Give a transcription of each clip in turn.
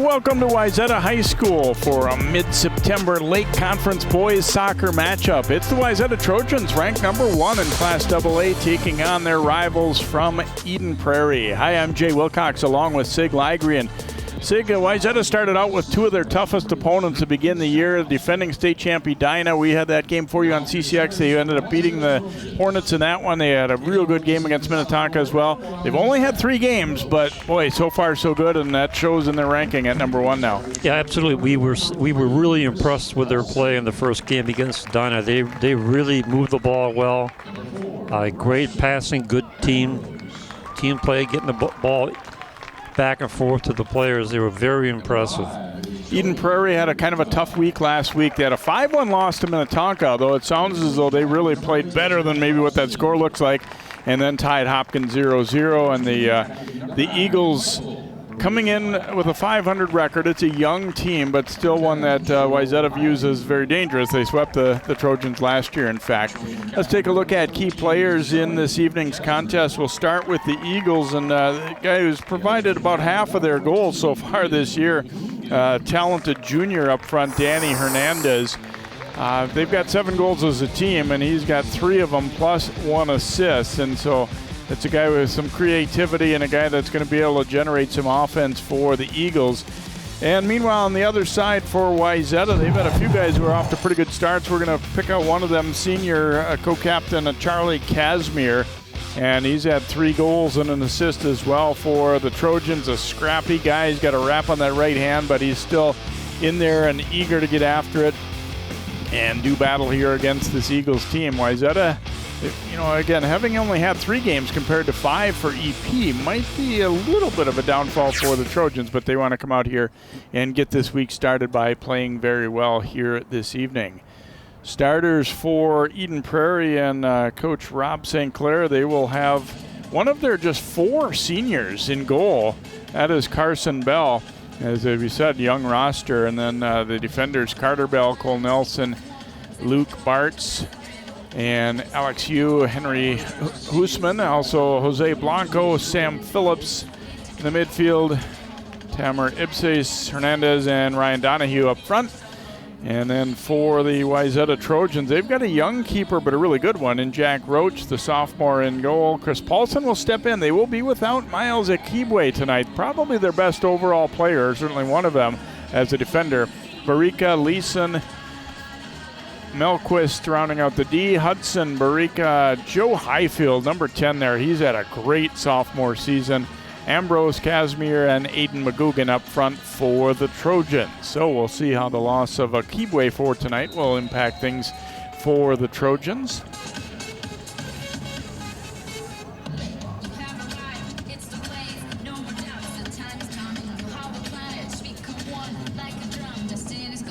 Welcome to Wayzata High School for a mid-September Lake Conference boys soccer matchup. It's the Wayzata Trojans, ranked number 1 in Class AA, taking on their rivals from Eden Prairie. Hi, I'm Jay Wilcox along with Sig Ligrian. Sig, Wayzata started out with two of their toughest opponents to begin the year, defending state champ Edina. We had that game for you on CCX. They ended up beating the Hornets in that one. They had a real good game against Minneapolis as well. They've only had 3 games, but boy, so far so good, and that shows in their ranking at number 1 now. Yeah, absolutely. We were really impressed with their play in the first game against Edina. They really moved the ball well. Great passing, good team play, getting the ball back and forth to the players. They were very impressive. Eden Prairie had a kind of a tough week last week. They had a 5-1 loss to Minnetonka, though it sounds as though they really played better than maybe what that score looks like, and then tied Hopkins 0-0. And the Eagles coming in with a .500 record. It's a young team, but still one that Wayzata views as very dangerous. They swept the Trojans last year, in fact. Let's take a look at key players in this evening's contest. We'll start with the Eagles, and the guy who's provided about half of their goals so far this year, talented junior up front, Danny Hernandez. They've got 7 goals as a team, and he's got 3 of them plus 1 assist, and so it's a guy with some creativity and a guy that's going to be able to generate some offense for the Eagles. And meanwhile, on the other side for Wayzata, they've had a few guys who are off to pretty good starts. We're going to pick out one of them, senior co-captain Charlie Casimir, and he's had 3 goals and an assist as well for the Trojans. A scrappy guy. He's got a wrap on that right hand, but he's still in there and eager to get after it and do battle here against this Eagles team. Wayzata, again, having only had 3 games compared to 5 for EP might be a little bit of a downfall for the Trojans, but they want to come out here and get this week started by playing very well here this evening. Starters for Eden Prairie and Coach Rob St. Clair, they will have one of their just 4 seniors in goal. That is Carson Bell. As we said, young roster. And then the defenders, Carter Bell, Cole Nelson, Luke Bartz, and Alex Hugh, Henry Husman, also Jose Blanco, Sam Phillips in the midfield, Tamer Ibses, Hernandez, and Ryan Donahue up front. And then for the Wayzata Trojans, they've got a young keeper, but a really good one, in Jack Roach, the sophomore in goal. Chris Paulson will step in. They will be without Miles Akibwe tonight, probably their best overall player, certainly one of them as a defender. Barika, Leeson, Melquist rounding out the D, Hudson, Barika, Joe Highfield, number 10 there. He's had a great sophomore season. Ambrose Casimir and Aiden McGugan up front for the Trojans. So we'll see how the loss of Akibwe for tonight will impact things for the Trojans.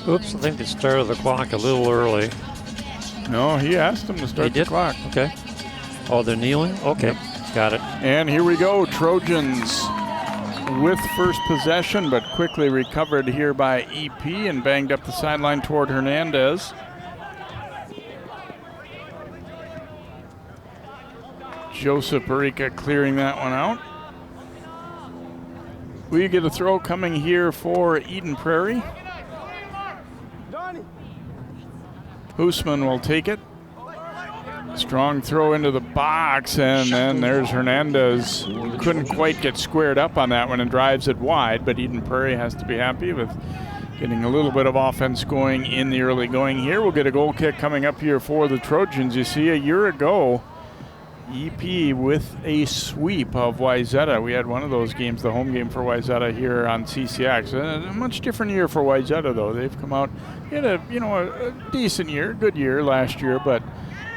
Oops, I think they started the clock a little early. No, he asked him to start the clock. Okay. Oh, they're kneeling? Okay, yep. Got it. And here we go, Trojans with first possession, but quickly recovered here by EP and banged up the sideline toward Hernandez. Joseph Barika clearing that one out. We get a throw coming here for Eden Prairie. Husman will take it. Strong throw into the box, and then there's Hernandez. Couldn't quite get squared up on that one and drives it wide, but Eden Prairie has to be happy with getting a little bit of offense going in the early going here. We'll get a goal kick coming up here for the Trojans. You see, a year ago, EP with a sweep of Wayzata. We had one of those games, the home game for Wayzata here on CCX. A much different year for Wayzata, though. They've come out, had a decent year, good year last year, but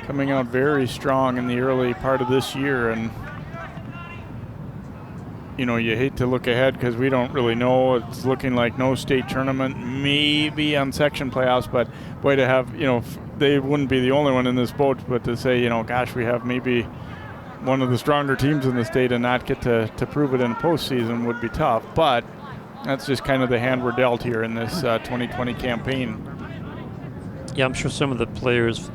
coming out very strong in the early part of this year. And you hate to look ahead because we don't really know. It's looking like no state tournament, maybe on section playoffs, but boy, to have, they wouldn't be the only one in this boat, but to say, gosh, we have maybe one of the stronger teams in the state and not get to prove it in postseason would be tough. But that's just kind of the hand we're dealt here in this 2020 campaign. Yeah, I'm sure some of the players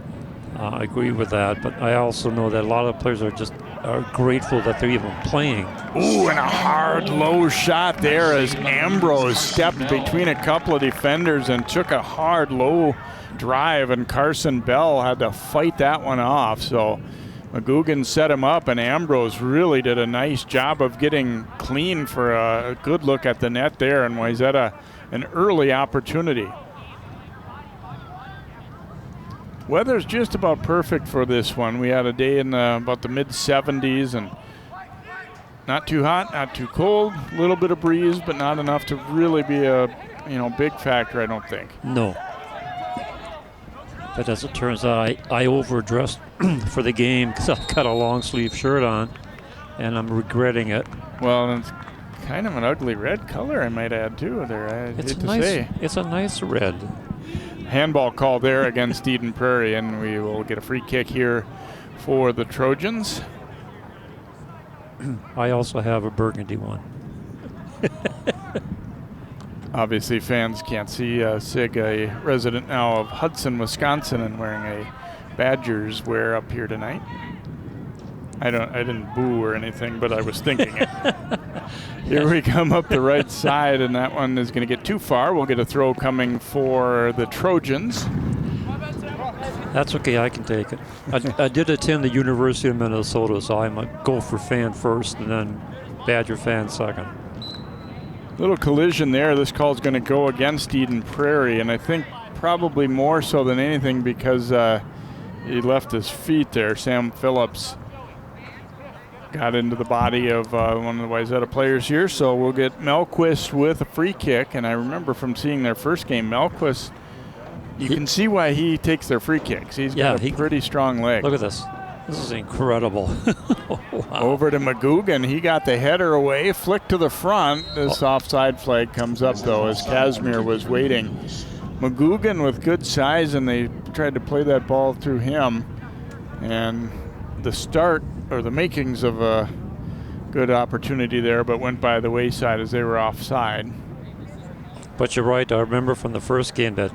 agree with that, but I also know that a lot of players are just are grateful that they're even playing. Ooh, and a hard low shot there as Ambrose stepped between a couple of defenders and took a hard low drive, and Carson Bell had to fight that one off. So McGugan set him up, and Ambrose really did a nice job of getting clean for a good look at the net there, and Wayzata an early opportunity. Weather's just about perfect for this one. We had a day in about the mid-70s, and not too hot, not too cold. A little bit of breeze, but not enough to really be a big factor, I don't think. No. But as it turns out, I overdressed for the game because I've got a long sleeve shirt on, and I'm regretting it. Well, it's kind of an ugly red color, I might add, too. There, It's a nice red. Handball call there against Eden Prairie, and we will get a free kick here for the Trojans. I also have a burgundy one. Obviously, fans can't see Sig, a resident now of Hudson, Wisconsin, and wearing a Badgers wear up here tonight. I didn't boo or anything, but I was thinking it. Here we come up the right side, and that one is going to get too far. We'll get a throw coming for the Trojans. That's okay, I can take it. I did attend the University of Minnesota, so I'm a Gopher fan first and then Badger fan second. Little collision there. This call is going to go against Eden Prairie, and I think probably more so than anything because he left his feet there. Sam Phillips got into the body of one of the Wayzata players here, so we'll get Melquist with a free kick. And I remember from seeing their first game, Melquist, you can see why he takes their free kicks. He's got a pretty strong leg. Look at this. This is incredible. Wow. Over to McGugan. He got the header away, flick to the front. This offside flag comes up, though, as Casimir was waiting. McGugan with good size, and they tried to play that ball through him. And the start, or the makings of a good opportunity there, but went by the wayside as they were offside. But you're right. I remember from the first game that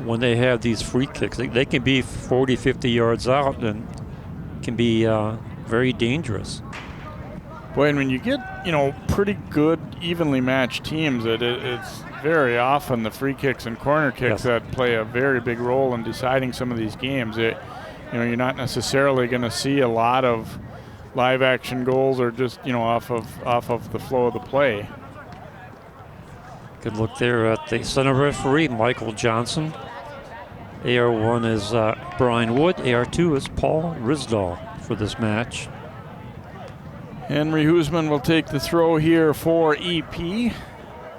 when they have these free kicks, they can be 40, 50 yards out and can be very dangerous. Boy, and when you get, pretty good, evenly matched teams, it's very often the free kicks and corner kicks that play a very big role in deciding some of these games. You're not necessarily going to see a lot of live action goals or just, off of the flow of the play. Good look there at the center referee, Michael Johnson. AR1 is Brian Wood. AR2 is Paul Risdall for this match. Henry Husman will take the throw here for EP.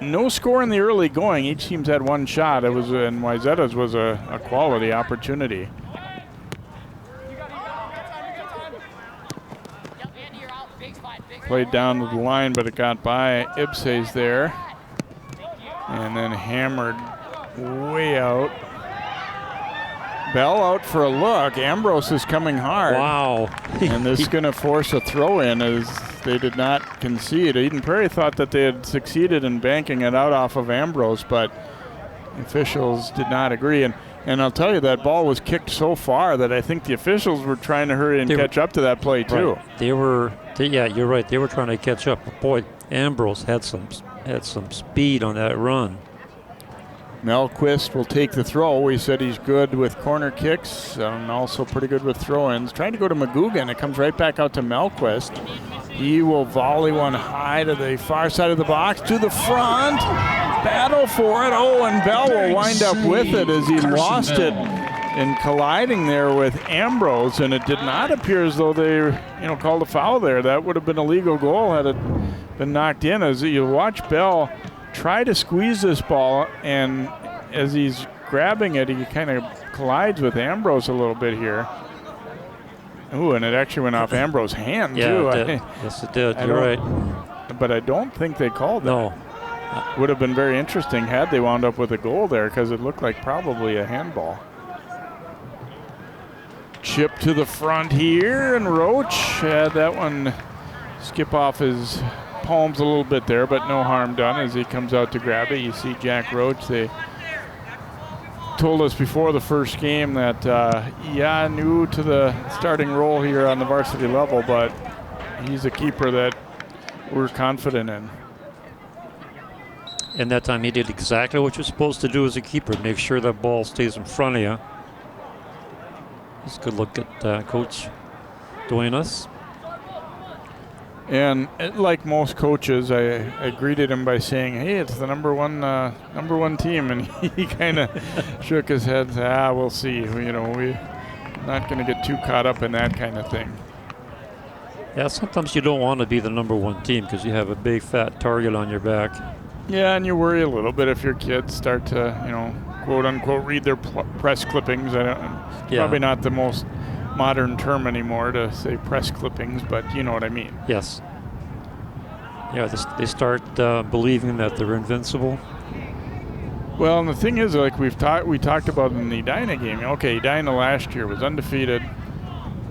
No score in the early going. Each team's had one shot. And Wayzata's was a quality opportunity. Played down to the line, but it got by Ibses there. And then hammered way out. Bell out for a look. Ambrose is coming hard. Wow. And this is going to force a throw in as they did not concede. Eden Prairie thought that they had succeeded in banking it out off of Ambrose, but officials did not agree. And I'll tell you, that ball was kicked so far that I think the officials were trying to hurry and catch up to that play too. Right. You're right. They were trying to catch up. But boy, Ambrose had some speed on that run. Melquist will take the throw. We said he's good with corner kicks and also pretty good with throw-ins. Trying to go to McGugan. It comes right back out to Melquist. He will volley one high to the far side of the box, to the front. Battle for it. Oh, and Bell will wind up with it as he lost it in colliding there with Ambrose. And it did not appear as though they called a foul there. That would have been a legal goal had it been knocked in. As you watch Bell try to squeeze this ball, and as he's grabbing it, he kind of collides with Ambrose a little bit here. Ooh, and it actually went off Ambrose's hand, too. It did. Yes, it did. You're right. But I don't think they called that. No. Would have been very interesting had they wound up with a goal there, because it looked like probably a handball. Chip to the front here, and Roach had that one skip off his palms a little bit there, but no harm done as he comes out to grab it. You see Jack Roach, the told us before the first game that, new to the starting role here on the varsity level, but he's a keeper that we're confident in. And that time he did exactly what you're supposed to do as a keeper. Make sure that ball stays in front of you. It's a good look at Coach doing this. And like most coaches, I greeted him by saying, "Hey, it's the number one team," and he kind of shook his head. And said, we'll see. We're not going to get too caught up in that kind of thing. Yeah, sometimes you don't want to be the number one team because you have a big fat target on your back. Yeah, and you worry a little bit if your kids start to, quote unquote, read their press clippings. Probably not the most modern term anymore to say press clippings, but you know what I mean. Yes. Yeah, they start believing that they're invincible. Well, and the thing is, like we talked about in the Edina game. Okay, Edina last year was undefeated.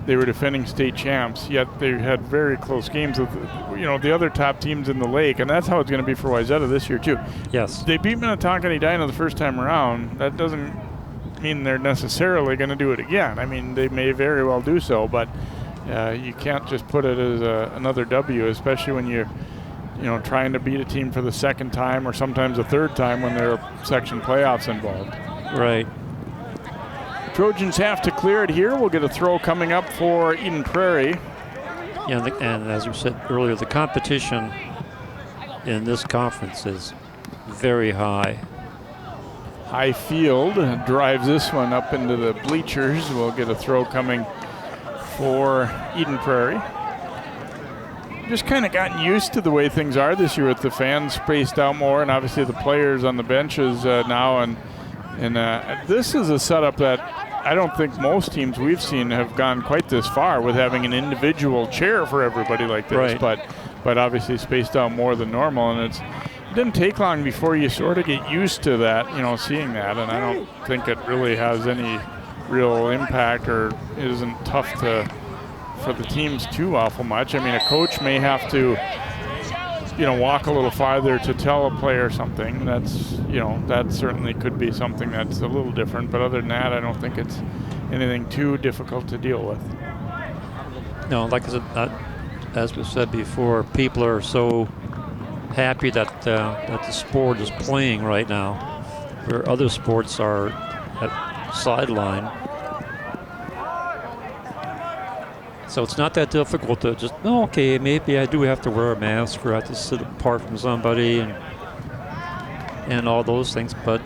They were defending state champs, yet they had very close games with, the other top teams in the lake, and that's how it's going to be for Wayzata this year too. Yes. They beat Minnetonka and Edina the first time around. That doesn't mean they're necessarily going to do it again. I mean, they may very well do so, but you can't just put it as another W, especially when you're trying to beat a team for the second time or sometimes a third time when there are section playoffs involved. Right. Trojans have to clear it here. We'll get a throw coming up for Eden Prairie. Yeah, and as we said earlier, the competition in this conference is very high. Highfield drives this one up into the bleachers. We'll get a throw coming for Eden Prairie. Just kind of gotten used to the way things are this year with the fans spaced out more and obviously the players on the benches now. And this is a setup that I don't think most teams we've seen have gone quite this far with having an individual chair for everybody like this. Right. But obviously spaced out more than normal, and it didn't take long before you sort of get used to that, seeing that. And I don't think it really has any real impact or it isn't tough for the teams too awful much. I mean, a coach may have to walk a little farther to tell a player something. That's, that certainly could be something that's a little different. But other than that, I don't think it's anything too difficult to deal with. No, like I said, as we said before, people are so happy that the sport is playing right now, where other sports are at sideline. So it's not that difficult to just, okay, maybe I do have to wear a mask or I have to sit apart from somebody and all those things, but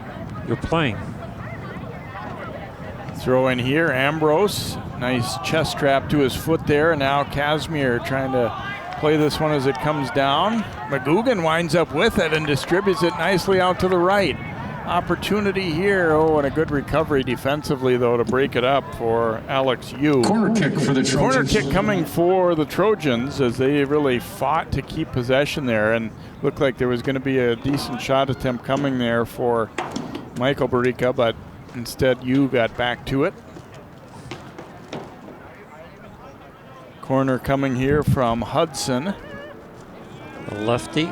you're playing. Throw in here, Ambrose. Nice chest trap to his foot there. And now Casimir trying to play this one as it comes down. McGugan winds up with it and distributes it nicely out to the right. Opportunity here. And a good recovery defensively, though, to break it up for Alex Yu. Corner kick for the Trojans. Corner kick coming for the Trojans as they really fought to keep possession there, and looked like there was going to be a decent shot attempt coming there for Michael Barica, but instead Yu got back to it. Corner coming here from Hudson. The lefty.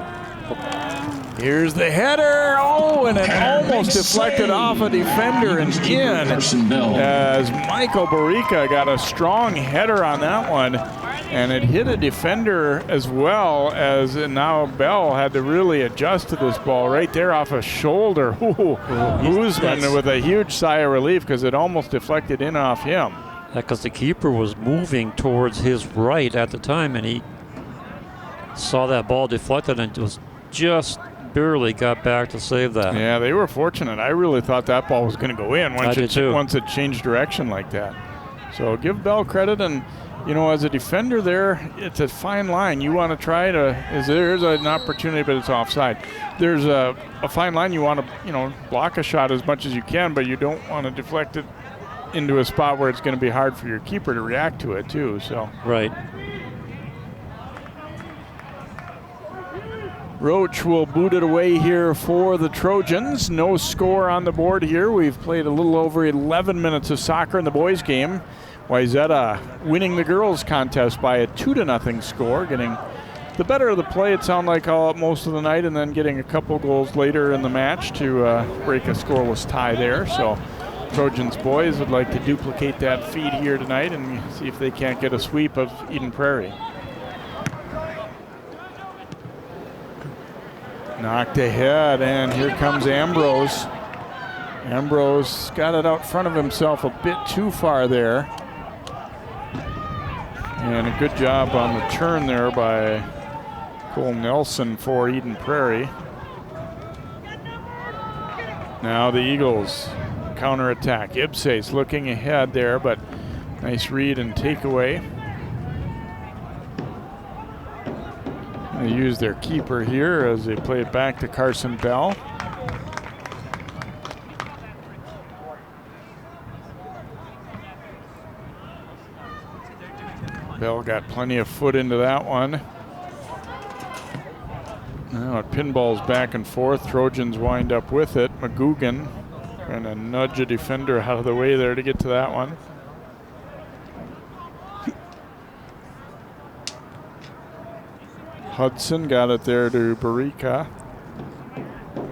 Here's the header. And it almost deflected off a defender and in as Michael Barica got a strong header on that one. And it hit a defender as well as now Bell had to really adjust to this ball right there off a shoulder. Guzman with a huge sigh of relief because it almost deflected in off him. Because the keeper was moving towards his right at the time, and he saw that ball deflected and was just barely got back to save that. Yeah, they were fortunate. I really thought that ball was going to go in once it changed direction like that. So give Bell credit, and as a defender there, it's a fine line. You want to try to, there's an opportunity, but it's offside. There's a fine line. You want to, block a shot as much as you can, but you don't want to deflect it into a spot where it's going to be hard for your keeper to react to it too. So right. Roach will boot it away here for the Trojans. No score on the board here. We've played a little over 11 minutes of soccer in the boys' game. Wayzata winning the girls' contest by a 2-0 score, getting the better of the play, it sounded like, all up most of the night, and then getting a couple goals later in the match to break a scoreless tie there. So Trojans boys would like to duplicate that feat here tonight and see if they can't get a sweep of Eden Prairie. Knocked ahead, and here comes Ambrose. Ambrose got it out front of himself a bit too far there. And a good job on the turn there by Cole Nelson for Eden Prairie. Now the Eagles counterattack. Ibse's looking ahead there, but nice read and takeaway. They use their keeper here as they play it back to Carson Bell. Bell got plenty of foot into that one. Now it pinballs back and forth. Trojans wind up with it. McGugan trying to nudge a defender out of the way there to get to that one. Hudson got it there to Barica.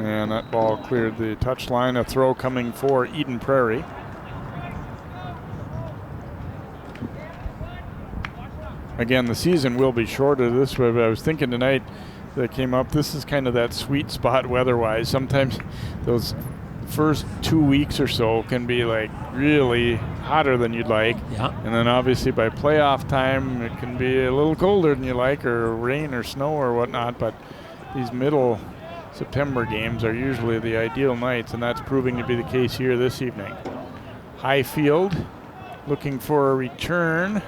And that ball cleared the touchline. A throw coming for Eden Prairie. Again, the season will be shorter this way, but I was thinking tonight that came up, this is kind of that sweet spot weather-wise. Sometimes those first 2 weeks or so can be like really hotter than you'd like. Yeah. And then obviously by playoff time, it can be a little colder than you like, or rain or snow or whatnot, but these middle September games are usually the ideal nights, and that's proving to be the case here this evening. Highfield looking for a return.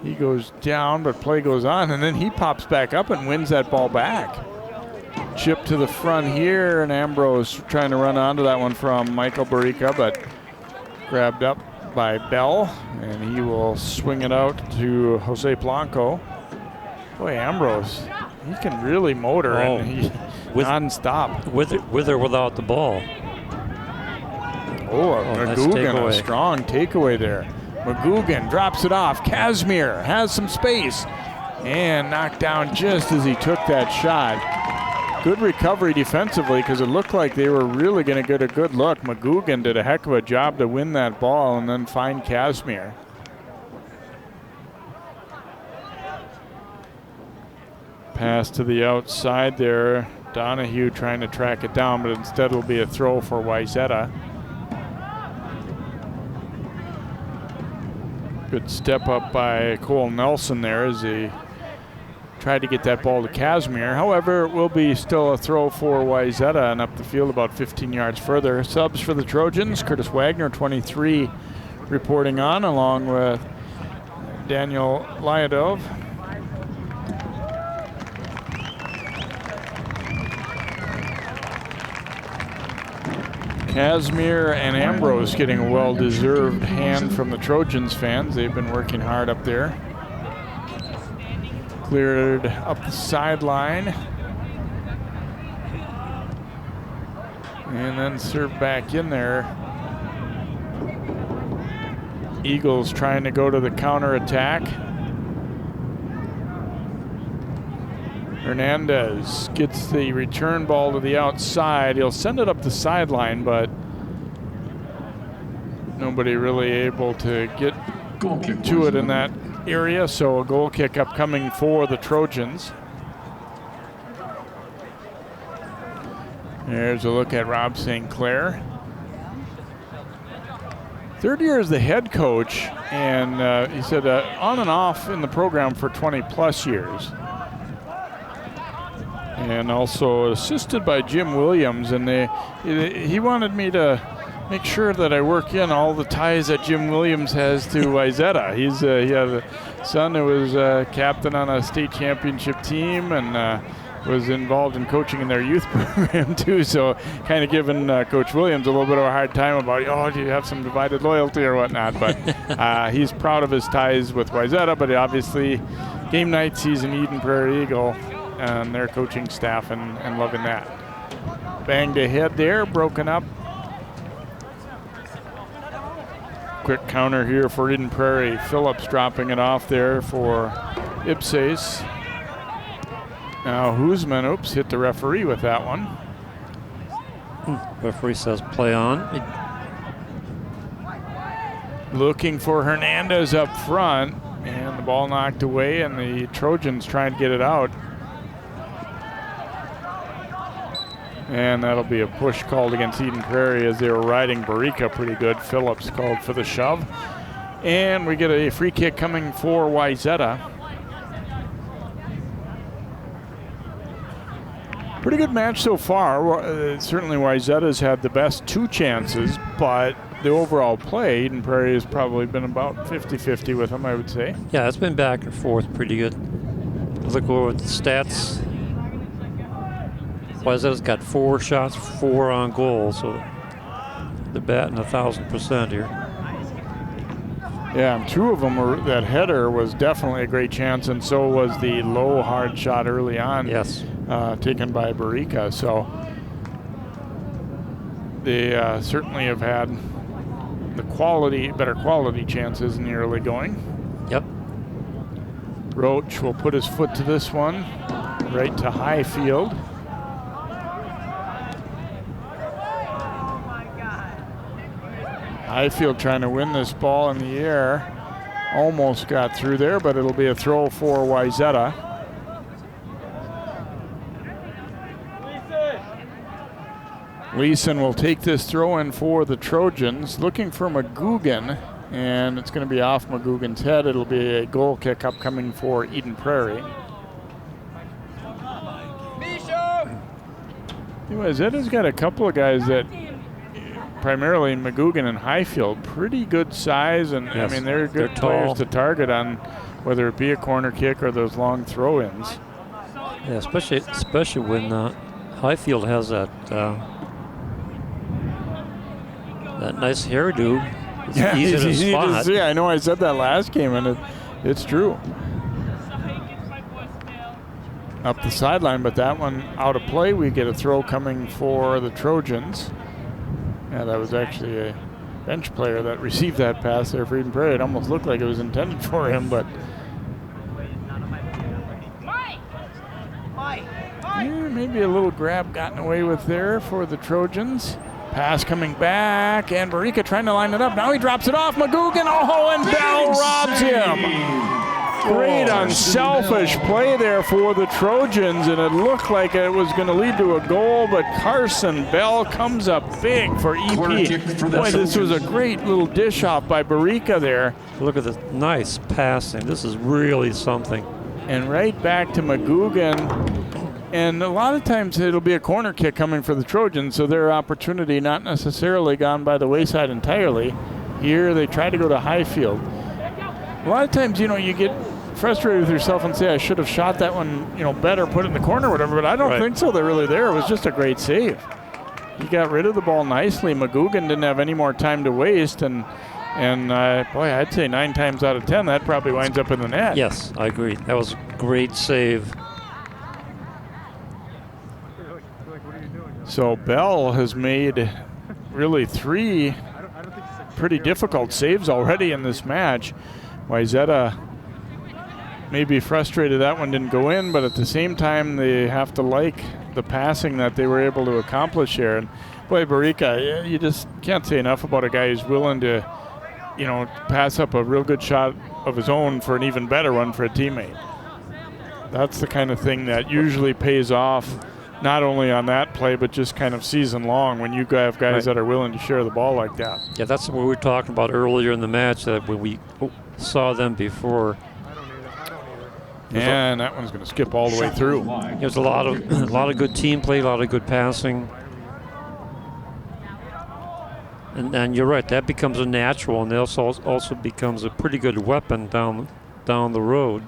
He goes down, but play goes on, and then he pops back up and wins that ball back. Chip to the front here, and Ambrose trying to run onto that one from Michael Barica, but grabbed up by Bell, and he will swing it out to Jose Blanco. Boy, Ambrose, he can really motor, and he non-stop. With or without the ball. McGugan, a strong takeaway there. McGugan drops it off. Casimir has some space and knocked down just as he took that shot. Good recovery defensively because it looked like they were really going to get a good look. McGugan did a heck of a job to win that ball and then find Casimir. Pass to the outside there. Donahue trying to track it down, but instead will be a throw for Wayzata. Good step up by Cole Nelson there as he tried to get that ball to Casimir. However, it will be still a throw for Wayzata and up the field about 15 yards further. Subs for the Trojans, Curtis Wagner, 23, reporting on, along with Daniel Lyadov. Casimir and Ambrose getting a well-deserved hand from the Trojans fans. They've been working hard up there. Cleared up the sideline. And then served back in there. Eagles trying to go to the counterattack. Hernandez gets the return ball to the outside. He'll send it up the sideline, but nobody really able to get to it in that area, so a goal kick upcoming for the Trojans. There's a look at Rob St. Clair. Third year as the head coach, and he said on and off in the program for 20 plus years. And also assisted by Jim Williams, and he wanted me to make sure that I work in all the ties that Jim Williams has to Wayzata. He had a son who was captain on a state championship team and was involved in coaching in their youth program too, so kind of giving Coach Williams a little bit of a hard time about, do you have some divided loyalty or whatnot, but he's proud of his ties with Wayzata, but obviously game nights he's an Eden Prairie Eagle and their coaching staff and loving that. Banged ahead there, broken up. Quick counter here for Eden Prairie. Phillips dropping it off there for Ipses. Now Husman, hit the referee with that one. Referee says play on. looking for Hernandez up front, and the ball knocked away, and the Trojans trying to get it out. And that'll be a push called against Eden Prairie as they were riding Barica pretty good. Phillips called for the shove. And we get a free kick coming for Wayzata. Pretty good match so far. Certainly Wayzata's had the best 2 chances, but the overall play, Eden Prairie has probably been about 50-50 with them, I would say. Yeah, it's been back and forth pretty good. Look over the stats. Wayzata's got 4 shots, 4 on goal, so they're batting 1,000% here. Yeah, and 2 of them were, that header was definitely a great chance, and so was the low hard shot early on. Yes. Taken by Barica. So they certainly have had the better quality chances in the early going. Yep. Roach will put his foot to this one, right to Highfield. Highfield trying to win this ball in the air. Almost got through there, but it'll be a throw for Wayzata. Leeson will take this throw in for the Trojans, looking for McGugan, and it's going to be off McGugan's head. It'll be a goal kick upcoming for Eden Prairie. Wayzata's got a couple of guys that, primarily McGugan and Highfield, pretty good size, and yes, I mean they're good players to target on, whether it be a corner kick or those long throw-ins. Yeah, especially when Highfield has that that nice hairdo. It's easy to spot. Yeah, I know I said that last game, and it's true. Up the sideline, but that one out of play. We get a throw coming for the Trojans. Yeah, that was actually a bench player that received that pass there for Eden Prairie. It almost looked like it was intended for him, but yeah, maybe a little grab gotten away with there for the Trojans. Pass coming back, and Barica trying to line it up. Now he drops it off. McGugan, and Bell robs him. Great unselfish play there for the Trojans, and it looked like it was going to lead to a goal, but Carson Bell comes up big for EP. Boy, this was a great little dish off by Barica there. Look at the nice passing. This is really something. And right back to McGugan. And a lot of times it'll be a corner kick coming for the Trojans, so their opportunity not necessarily gone by the wayside entirely. Here they try to go to Highfield. A lot of times, you get frustrated with yourself and say, I should have shot that one, better, put it in the corner or whatever, but I don't think so. They're really there. It was just a great save. He got rid of the ball nicely. McGugan didn't have any more time to waste, and boy, I'd say 9 times out of 10, that probably winds up in the net. Yes, I agree. That was a great save. So Bell has made really 3 pretty difficult saves already in this match. Wayzata may be frustrated that one didn't go in, but at the same time they have to like the passing that they were able to accomplish here. And boy, Barica, you just can't say enough about a guy who's willing to, pass up a real good shot of his own for an even better one for a teammate. That's the kind of thing that usually pays off, not only on that play, but just kind of season long when you have guys that are willing to share the ball like that. Yeah, that's what we were talking about earlier in the match, that when we saw them before. And that one's going to skip all the way through. There's a lot of good team play, a lot of good passing. And you're right, that becomes a natural, and it also becomes a pretty good weapon down the road.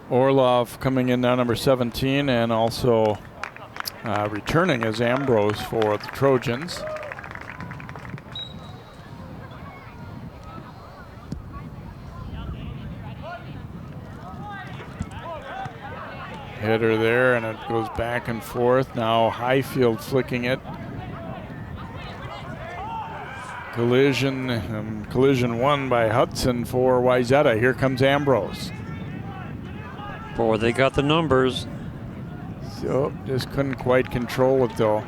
Orlov coming in now, number 17, and also returning as Ambrose for the Trojans. Header there, and it goes back and forth. Now Highfield flicking it. Collision won by Hudson for Wayzata. Here comes Ambrose. Boy, they got the numbers. So just couldn't quite control it though.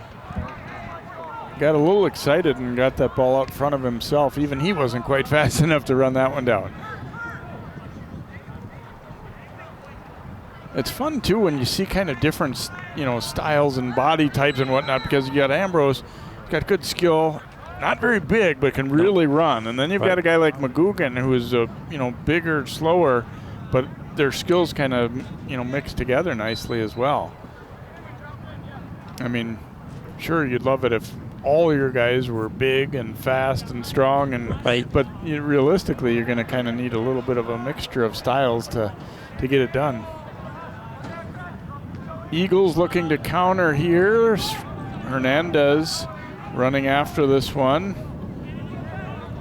got a little excited and got that ball out in front of himself. Even he wasn't quite fast enough to run that one down. It's fun too when you see kind of different, styles and body types and whatnot, because you got Ambrose, he's got good skill, not very big, but can really run. And then you've got a guy like McGugan who's bigger, slower, but their skills kind of mix together nicely as well. I mean, sure, you'd love it if all your guys were big and fast and strong, but realistically, you're going to kind of need a little bit of a mixture of styles to get it done. Eagles looking to counter here. Hernandez running after this one.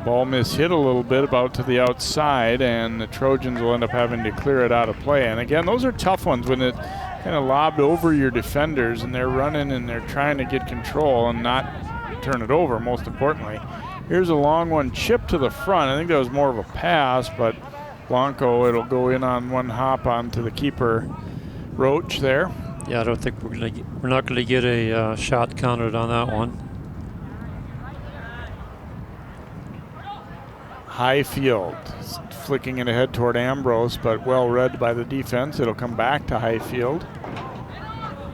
Ball mishit a little bit, about to the outside, and the Trojans will end up having to clear it out of play. And again, those are tough ones when it kind of lobbed over your defenders and they're running and they're trying to get control and not turn it over, most importantly. Here's a long one chipped to the front. I think that was more of a pass, but Blanco, it'll go in on one hop onto the keeper, Roach there. Yeah, I don't think we're not gonna get a shot counted on that one. Highfield flicking it ahead toward Ambrose, but well read by the defense. It'll come back to Highfield.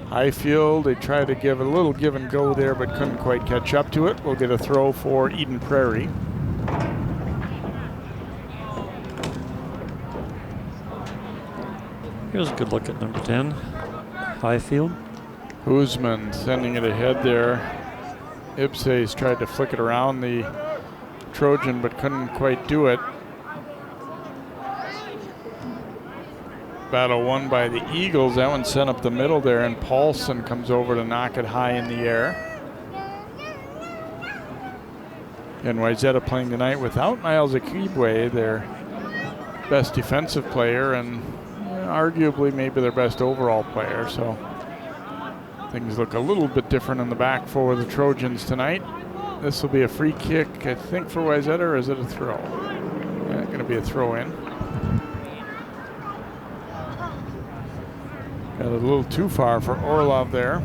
Highfield, they tried to give a little give and go there, but couldn't quite catch up to it. We'll get a throw for Eden Prairie. Here's a good look at number 10, Highfield. Husman sending it ahead there. Ibse's tried to flick it around the Trojan, but couldn't quite do it. Battle won by the Eagles. That one sent up the middle there, and Paulson comes over to knock it high in the air. And Wayzata playing tonight without Niles Akibwe, their best defensive player, and arguably maybe their best overall player. So things look a little bit different in the back for the Trojans tonight. This will be a free kick, I think, for Wayzata, or is it a throw? Yeah, going to be a throw in. Got a little too far for Orlov there.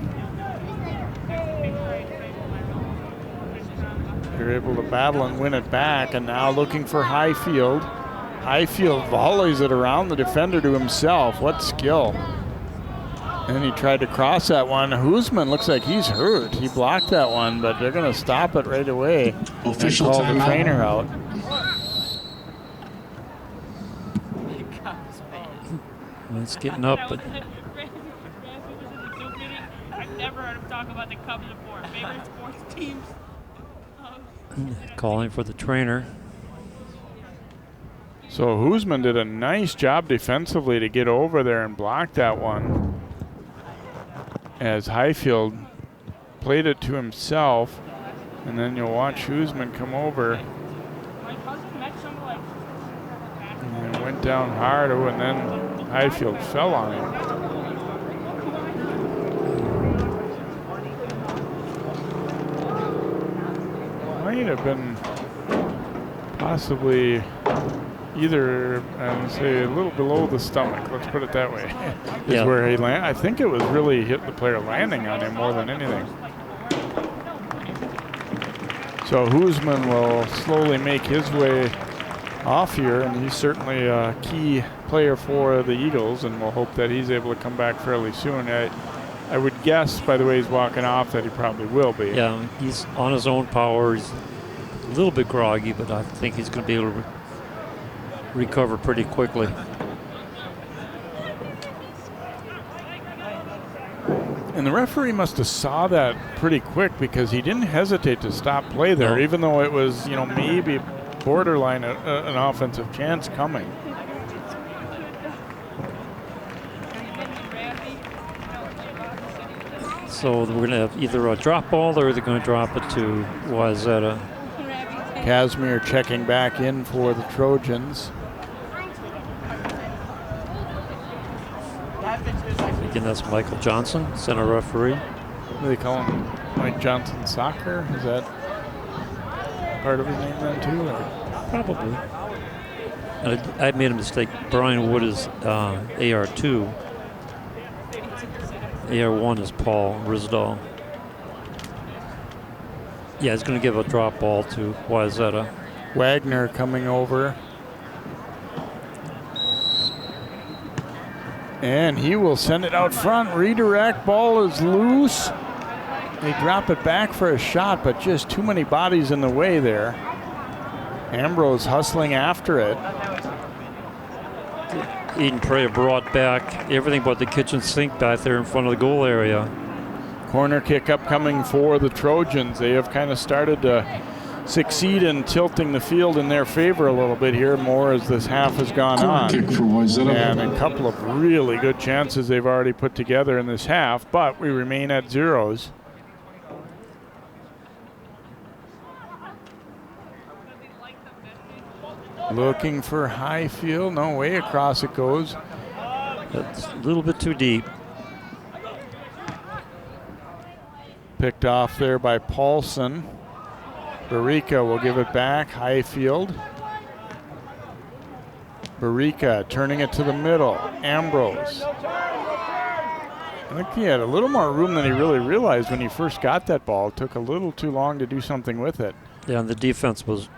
They're able to battle and win it back, and now looking for Highfield. Highfield volleys it around the defender to himself. What skill. And he tried to cross that one. Husman looks like he's hurt. He blocked that one, but they're going to stop it right away. Official and call the timeout. trainer out. It's getting up, but I've never heard him talk about the Cubs before. Favorite sports teams. calling for the trainer. So Husman did a nice job defensively to get over there and block that one, as Highfield played it to himself, and then you'll watch Husman come over. And it went down hard, and then Highfield fell on him. Might have been possibly either, say, a little below the stomach, let's put it that way, is where he landed. I think it was really hit the player landing on him more than anything. So Husman will slowly make his way off here, and he's certainly a key player for the Eagles, and we'll hope that he's able to come back fairly soon. I would guess by the way he's walking off that he probably will be. Yeah, he's on his own power. He's a little bit groggy, but I think he's going to be able to recover pretty quickly. And the referee must have saw that pretty quick, because he didn't hesitate to stop play there, even though it was, maybe borderline an offensive chance coming. So we're going to have either a drop ball or they're going to drop it to Wayzata. Casimir checking back in for the Trojans. Again, that's Michael Johnson, center referee. What do they call him? Mike Johnson Soccer? Is that part of his name then too? Or? Probably. I made a mistake. Brian Wood is AR2. AR1 is Paul Risdall. Yeah, he's going to give a drop ball to Wayzata. Wagner coming over. And he will send it out front. Redirect, ball is loose. They drop it back for a shot, but just too many bodies in the way there. Ambrose hustling after it. Eden Prairie brought back everything but the kitchen sink back there in front of the goal area. Corner kick upcoming for the Trojans. They have kind of started to succeed in tilting the field in their favor a little bit here more as this half has gone on. Kick for Wayzata. And a couple of really good chances they've already put together in this half, but we remain at zeros. Looking for Highfield. No way, across it goes. That's a little bit too deep. Picked off there by Paulson. Barica will give it back. Highfield. Barica turning it to the middle. Ambrose. I think he had a little more room than he really realized when he first got that ball. It took a little too long to do something with it. Yeah, and the defense was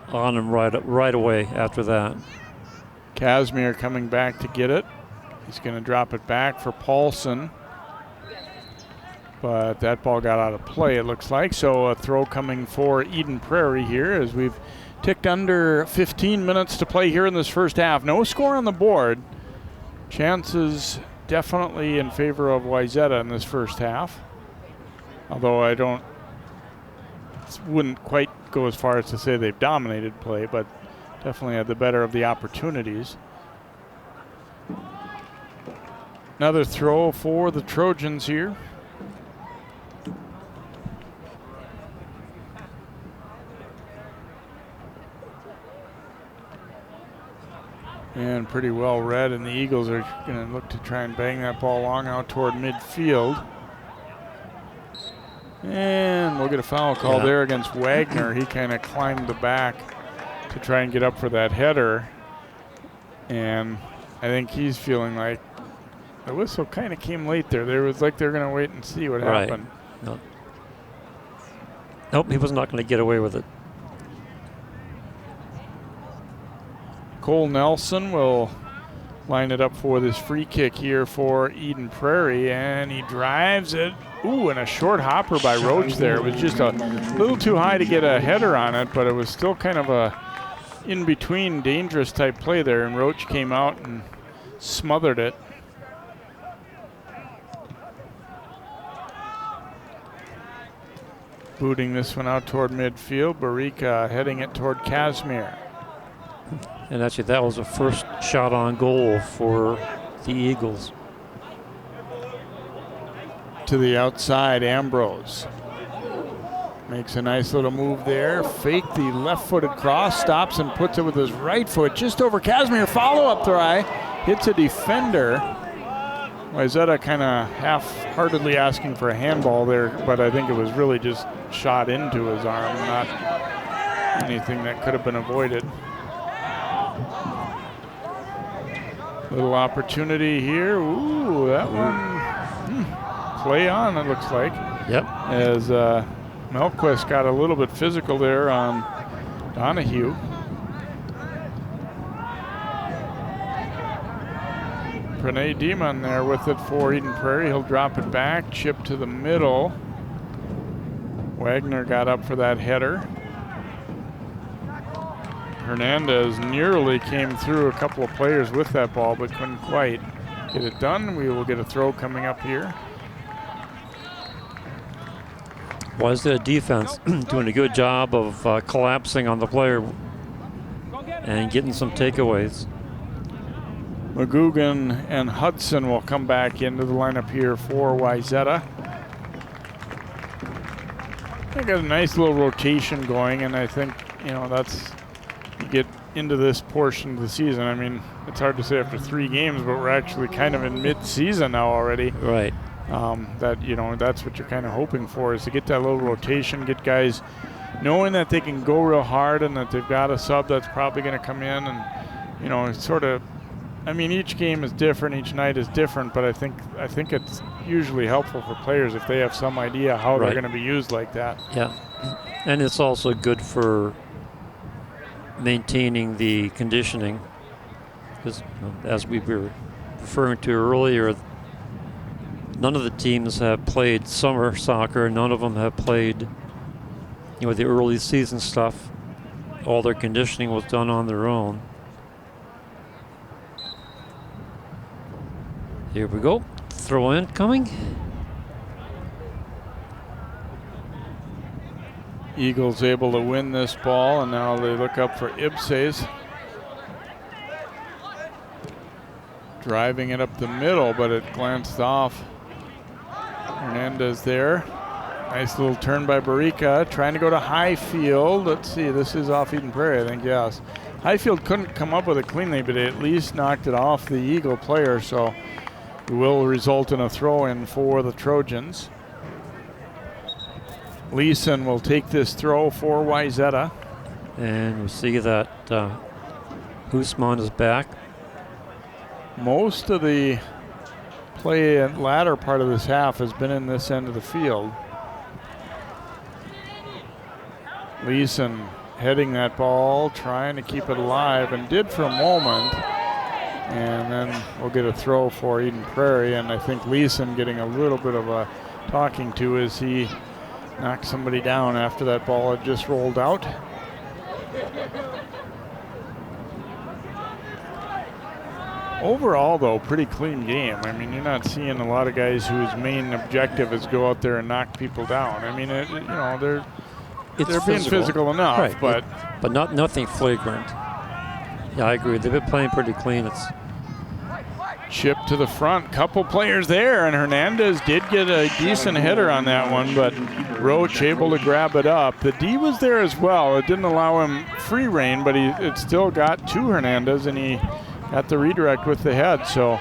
on him right away after that. Casimir coming back to get it. He's going to drop it back for Paulson. But that ball got out of play, it looks like. So a throw coming for Eden Prairie here as we've ticked under 15 minutes to play here in this first half. No score on the board. Chances definitely in favor of Wayzata in this first half. Although I wouldn't quite go as far as to say they've dominated play, but definitely had the better of the opportunities. Another throw for the Trojans here. And pretty well read, and the Eagles are going to look to try and bang that ball long out toward midfield. And we'll get a foul call there against Wagner. He kind of climbed the back to try and get up for that header. And I think he's feeling like the whistle kind of came late there. There was like they're going to wait and see what happened. Nope, he was not going to get away with it. Cole Nelson will line it up for this free kick here for Eden Prairie, and he drives it. Ooh, and a short hopper by Roach there. It was just a little too high to get a header on it, but it was still kind of a in-between dangerous type play there, and Roach came out and smothered it. Booting this one out toward midfield. Barica heading it toward Casimir. And actually, that was the first shot on goal for the Eagles. To the outside, Ambrose. Makes a nice little move there. Fake the left-footed cross, stops and puts it with his right foot just over Casimir. Follow-up try, hits a defender. Wayzata kind of half-heartedly asking for a handball there, but I think it was really just shot into his arm, not anything that could have been avoided. Little opportunity here. Ooh, that one. Play on, it looks like. Yep. As Melquist got a little bit physical there on Donahue. Pranay Demon there with it for Eden Prairie. He'll drop it back, chip to the middle. Wagner got up for that header. Hernandez nearly came through a couple of players with that ball, but couldn't quite get it done. We will get a throw coming up here. Was the defense doing a good job of collapsing on the player and getting some takeaways? McGugan and Hudson will come back into the lineup here for Wayzata. They got a nice little rotation going, and I think, you know, that's, you get into this portion of the season. I mean, it's hard to say after 3 games, but we're actually kind of in mid-season now already. Right. That, you know, that's what you're kind of hoping for, is to get that little rotation, get guys knowing that they can go real hard and that they've got a sub that's probably going to come in, and, you know, sort of, I mean, each game is different, each night is different, but I think it's usually helpful for players if they have some idea how they're going to be used like that. Yeah. And it's also good for maintaining the conditioning, because as we were referring to earlier, none of the teams have played summer soccer. None of them have played, the early season stuff. All their conditioning was done on their own. Here we go. Throw in coming. Eagles able to win this ball, and now they look up for Ibses. Driving it up the middle, but it glanced off. Hernandez there. Nice little turn by Barica, trying to go to Highfield. Let's see, this is off Eden Prairie, I think, yes. Highfield couldn't come up with it cleanly, but at least knocked it off the Eagle player, so it will result in a throw-in for the Trojans. Leeson will take this throw for Wayzata. And we see that Husman is back. Most of the play in latter part of this half has been in this end of the field. Leeson heading that ball, trying to keep it alive, and did for a moment. And then we'll get a throw for Eden Prairie, and I think Leeson getting a little bit of a talking to as he knocked somebody down after that ball had just rolled out. Overall, though, pretty clean game. I mean, you're not seeing a lot of guys whose main objective is go out there and knock people down. I mean, they're being physical enough, right, but nothing flagrant. Yeah, I agree. They've been playing pretty clean. It's chip to the front, couple players there, and Hernandez did get a decent header on that one, but Roach able to grab it up. The D was there as well. It didn't allow him free reign, but it still got to Hernandez, and he got the redirect with the head. So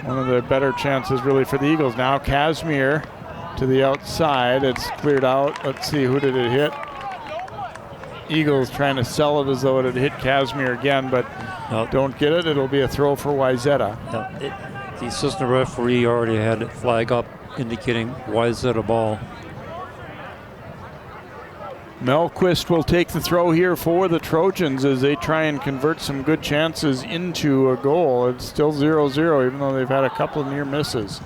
one of the better chances really for the Eagles. Now Casimir to the outside. It's cleared out. Let's see, who did it hit? Eagles trying to sell it as though it had hit Casimir again, but don't get it. It'll be a throw for Wayzata. The assistant referee already had it flag up indicating Wayzata ball. Melquist will take the throw here for the Trojans as they try and convert some good chances into a goal. It's still 0-0, even though they've had a couple of near misses.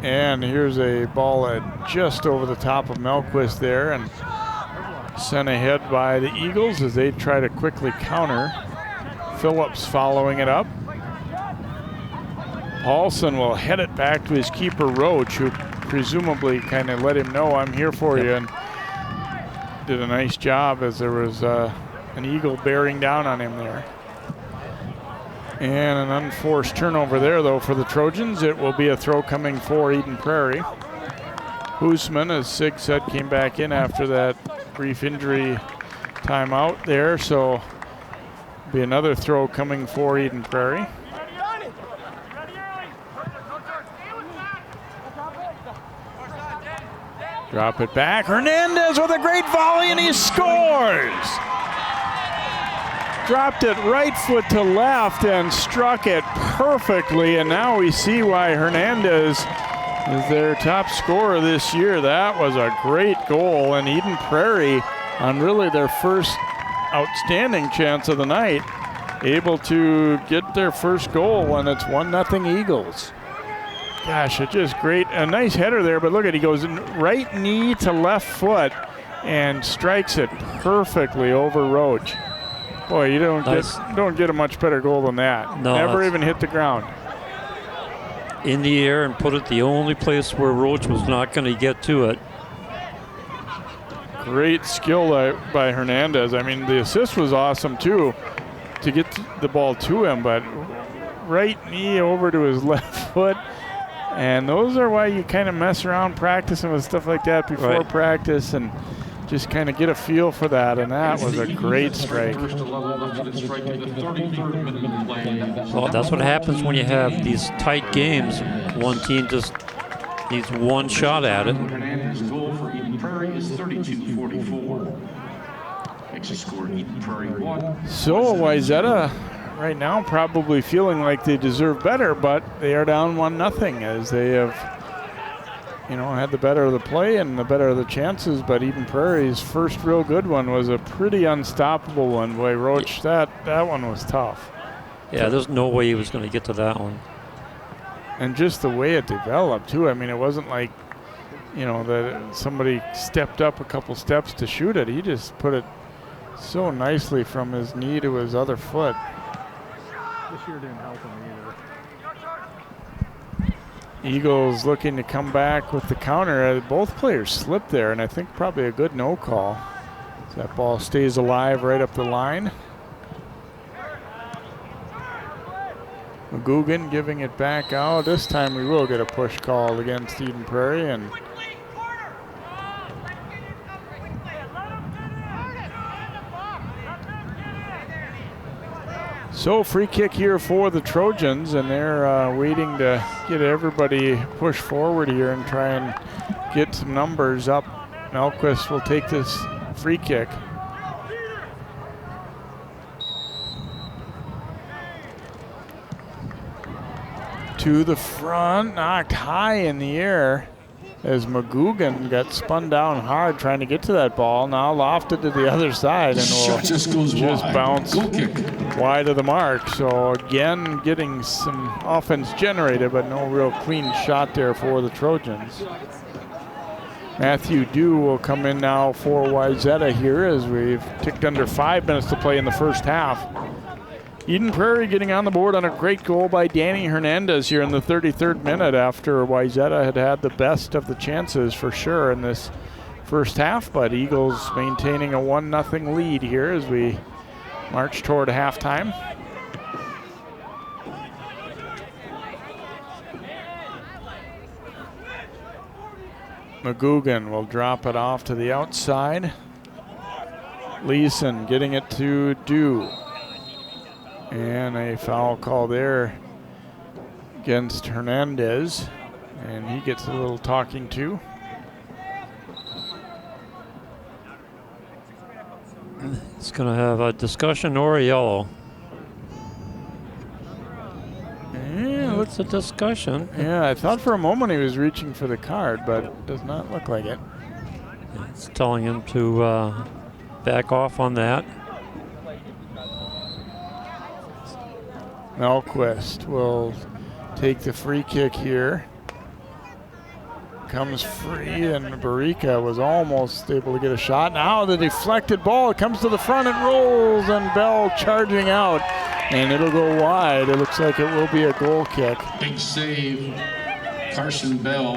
And here's a ball just over the top of Melquist there, and sent ahead by the Eagles as they try to quickly counter. Phillips following it up. Paulson will head it back to his keeper, Roach, who presumably kind of let him know, I'm here for you, and did a nice job as there was an Eagle bearing down on him there. And an unforced turnover there, though, for the Trojans. It will be a throw coming for Eden Prairie. Husman, as Sig said, came back in after that brief injury timeout there, so be another throw coming for Eden Prairie. Drop it back. Hernandez with a great volley, and he scores! Dropped it right foot to left and struck it perfectly, and now we see why Hernandez is their top scorer this year. That was a great goal, and Eden Prairie, on really their first outstanding chance of the night, able to get their first goal, and it's 1-0 Eagles. Gosh, it's just great. A nice header there, but look at, he goes in right knee to left foot and strikes it perfectly over Roach. Boy, you don't get a much better goal than that. No, never even hit the ground. In the air and put it the only place where Roach was not going to get to it. Great skill by Hernandez. I mean, the assist was awesome too, to get the ball to him, but right knee over to his left foot. And those are why you kind of mess around practicing with stuff like that before practice and just kind of get a feel for that, and that was a great strike. Well, that's what happens when you have these tight games. One team just needs one shot at it. Hernandez's goal for Eden Prairie is 32-44. Makes the score Eden Prairie 1. So Wayzata right now probably feeling like they deserve better, but they are down 1-0 as they have, had the better of the play and the better of the chances. But Eden Prairie's first real good one was a pretty unstoppable one. Boy, Roach, that one was tough. Yeah, there's no way he was going to get to that one. And just the way it developed, too. I mean, it wasn't like, that somebody stepped up a couple steps to shoot it. He just put it so nicely from his knee to his other foot. This year didn't help him either. Eagles looking to come back with the counter. Both players slipped there, and I think probably a good no call. So that ball stays alive right up the line. McGugan giving it back out. This time we will get a push call against Eden Prairie. And so free kick here for the Trojans, and they're waiting to get everybody pushed forward here and try and get some numbers up. Melquist will take this free kick. To the front, knocked high in the air as McGugan got spun down hard trying to get to that ball. Now lofted to the other side and will just bounce wide of the mark. So again, getting some offense generated, but no real clean shot there for the Trojans. Matthew Dew will come in now for Wayzata here as we've ticked under 5 minutes to play in the first half. Eden Prairie getting on the board on a great goal by Danny Hernandez here in the 33rd minute after Wayzata had the best of the chances for sure in this first half, but Eagles maintaining a 1-0 lead here as we march toward halftime. McGugan will drop it off to the outside. Leeson getting it to Dew. And a foul call there against Hernandez. And he gets a little talking to. It's going to have a discussion or a yellow. Yeah, It's a discussion. Yeah, I thought for a moment he was reaching for the card, but it does not look like it. It's telling him to back off on that. Melquist will take the free kick here. Comes free, and Barica was almost able to get a shot. Now the deflected ball, it comes to the front, it rolls, and Bell charging out, and it'll go wide. It looks like it will be a goal kick. Big save, Carson Bell.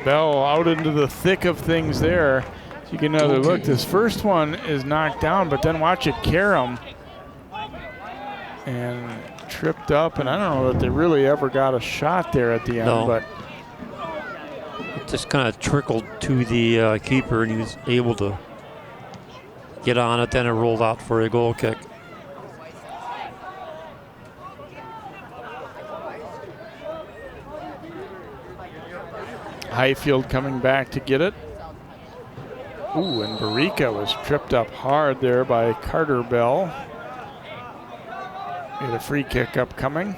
Bell out into the thick of things there. So you get another look. This first one is knocked down, but then watch it carry him. And tripped up, and I don't know that they really ever got a shot there at the end, No. but It just kind of trickled to the keeper, and he was able to get on it. Then it rolled out for a goal kick. Highfield coming back to get it. Ooh, and Barica was tripped up hard there by Carter Bell. Get a free kick upcoming.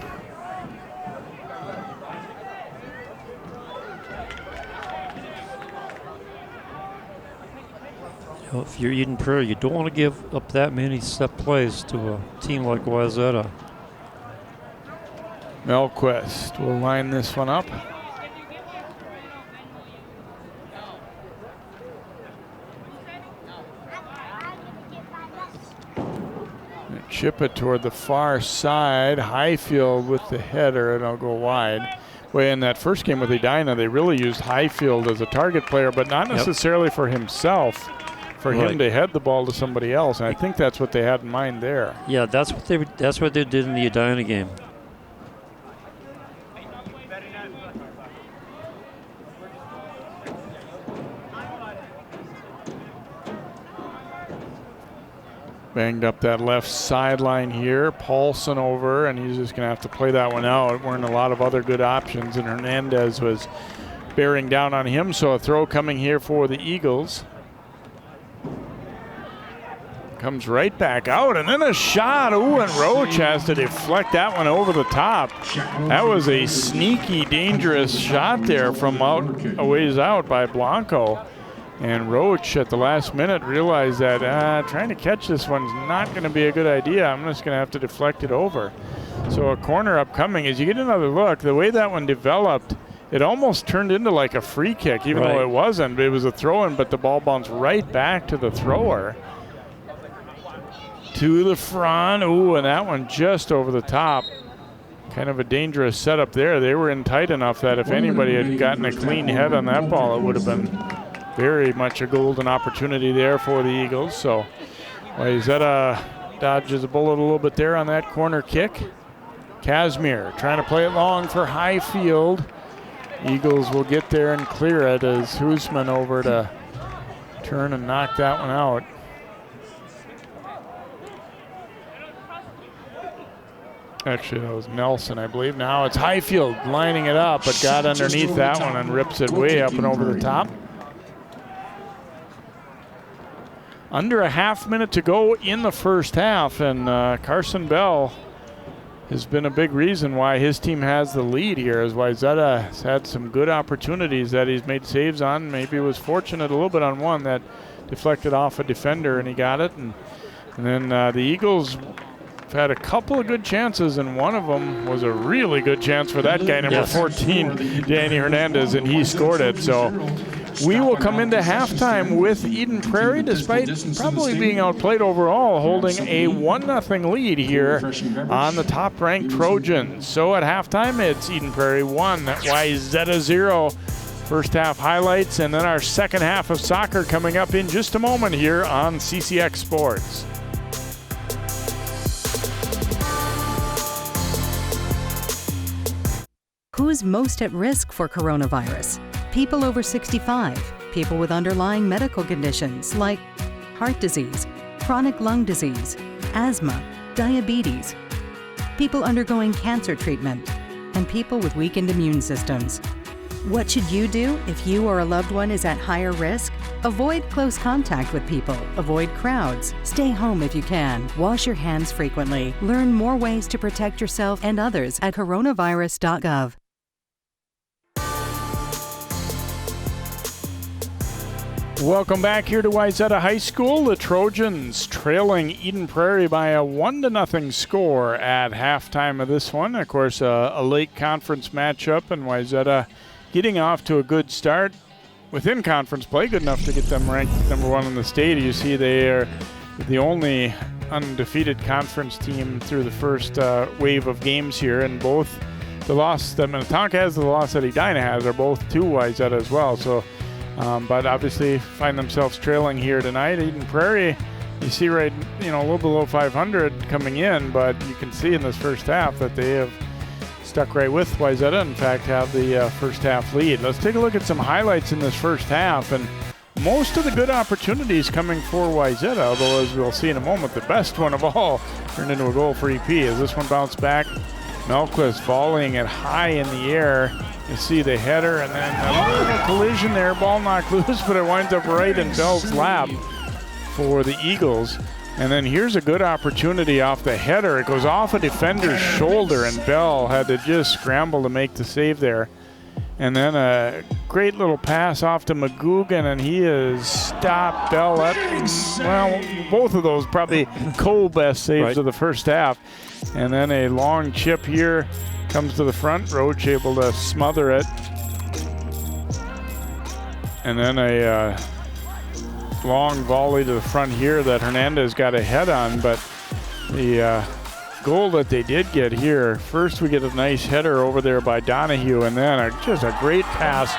If you're Eden Prairie, you don't want to give up that many set plays to a team like Wayzata. Melquist will line this one up. Chip it toward the far side. Highfield with the header, and it'll go wide. Well, in that first game with Edina, they really used Highfield as a target player, but not necessarily for himself, for him to head the ball to somebody else. And I think that's what they had in mind there. Yeah, that's what they did in the Edina game. Banged up that left sideline here. Paulson over, and he's just going to have to play that one out. Weren't a lot of other good options, and Hernandez was bearing down on him, so a throw coming here for the Eagles. comes right back out, and then a shot. Ooh, and Roach has to deflect that one over the top. That was a sneaky, dangerous shot there from a ways out by Blanco. And Roach at the last minute realized that trying to catch this one's not going to be a good idea. I'm just going to have to deflect it over. So a corner upcoming. As you get another look, the way that one developed, it almost turned into like a free kick, even though it wasn't. It was a throw-in, but the ball bounced right back to the thrower. To the front. Ooh, and that one just over the top. Kind of a dangerous setup there. They were in tight enough that if anybody had gotten a clean head on that ball, it would have been very much a golden opportunity there for the Eagles. So Wayzata dodges a bullet a little bit there on that corner kick. Casimir trying to play it long for Highfield. Eagles will get there and clear it as Hoosman over to turn and knock that one out. Actually, that was Nelson, I believe. Now it's Highfield lining it up, but got underneath that one and rips it way up and over the top. Under a half minute to go in the first half, and Carson Bell has been a big reason why his team has the lead here, as Wayzata has had some good opportunities that he's made saves on. Maybe was fortunate a little bit on one that deflected off a defender and he got it. And then the Eagles have had a couple of good chances, and one of them was a really good chance for that guy, number 14, Danny Hernandez, and he scored it. So we will come into halftime with Eden Prairie, despite probably being outplayed overall, holding a 1-0 lead here on the top-ranked Trojans. So at halftime, it's Eden Prairie 1, Wayzata 0. First half highlights, and then our second half of soccer coming up in just a moment here on CCX Sports. Who's most at risk for coronavirus? People over 65, people with underlying medical conditions like heart disease, chronic lung disease, asthma, diabetes, people undergoing cancer treatment, and people with weakened immune systems. What should you do if you or a loved one is at higher risk? Avoid close contact with people, avoid crowds, stay home if you can, wash your hands frequently, learn more ways to protect yourself and others at coronavirus.gov. Welcome back here to Wayzata High School. The Trojans trailing Eden Prairie by a 1-0 score at halftime of this one. Of course, a late conference matchup, and Wayzata getting off to a good start within conference play, good enough to get them ranked number 1 in the state. You see they are the only undefeated conference team through the first wave of games here, and both the loss that Minnetonka has and the loss that Edina has are both to Wayzata as well. So but obviously find themselves trailing here tonight. Eden Prairie, you see right, a little below 500 coming in, but you can see in this first half that they have stuck right with Wayzata. In fact, have the first half lead. Let's take a look at some highlights in this first half, and most of the good opportunities coming for Wayzata, although as we'll see in a moment, the best one of all turned into a goal for EP as this one bounced back. Melquist volleying it high in the air. You see the header, and then a little collision there. Ball knocked loose, but it winds up right in Bell's lap for the Eagles. And then here's a good opportunity off the header. It goes off a defender's shoulder, and Bell had to just scramble to make the save there. And then a great little pass off to McGugan, and he has stopped Bell at, both of those probably co-best saves of the first half. And then a long chip here comes to the front. Roach able to smother it. And then a long volley to the front here that Hernandez got a head on. But the goal that they did get here, first we get a nice header over there by Donahue, and then just a great pass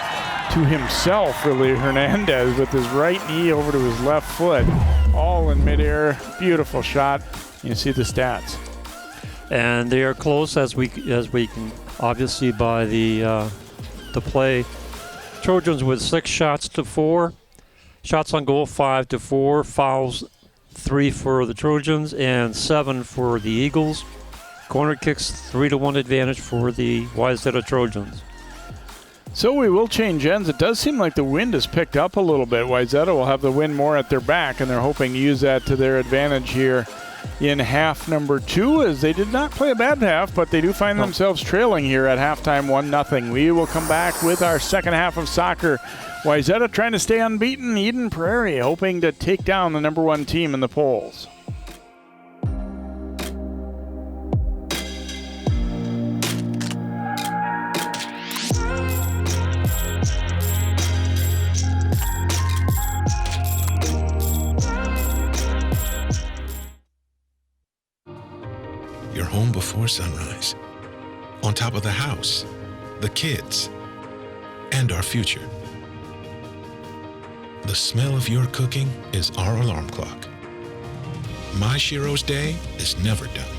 to himself, really, Hernandez, with his right knee over to his left foot, all in midair. Beautiful shot. You see the stats. And they are close as we can obviously by the play. Trojans with 6 shots to 4, shots on goal 5 to 4, fouls 3 for the Trojans and 7 for the Eagles. Corner kicks 3-1 advantage for the Wayzata Trojans. So we will change ends. It does seem like the wind has picked up a little bit. Wayzata will have the wind more at their back, and they're hoping to use that to their advantage here in half number 2, as they did not play a bad half, but they do find themselves trailing here at halftime 1-0. We will come back with our second half of soccer. Wayzata trying to stay unbeaten. Eden Prairie hoping to take down the number 1 team in the polls. You're home before sunrise, on top of the house, the kids, and our future. The smell of your cooking is our alarm clock. My Shiro's day is never done.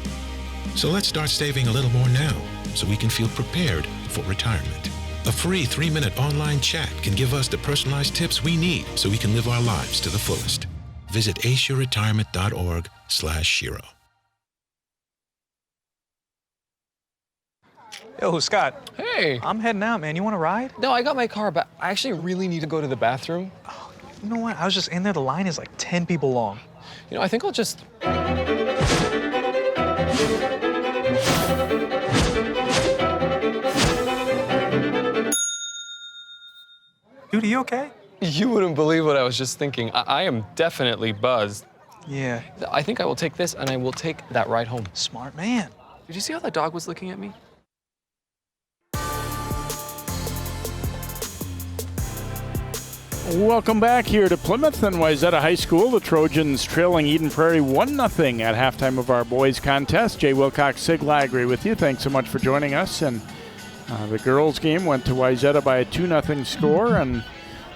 So let's start saving a little more now so we can feel prepared for retirement. A free 3-minute online chat can give us the personalized tips we need so we can live our lives to the fullest. Visit aceyourretirement.org/Shiro. Yo, Scott. Hey. I'm heading out, man. You want to ride? No, I got my car, but I actually really need to go to the bathroom. Oh, you know what? I was just in there. The line is like 10 people long. You know, I think I'll just... Dude, are you okay? You wouldn't believe what I was just thinking. I am definitely buzzed. Yeah. I think I will take this, and I will take that ride home. Smart man. Did you see how that dog was looking at me? Welcome back here to Plymouth and Wayzata High School. The Trojans trailing Eden Prairie 1-0 at halftime of our boys contest. Jay Wilcox, Sig Lagry with you. Thanks so much for joining us. And the girls game went to Wayzata by a 2-0 score. And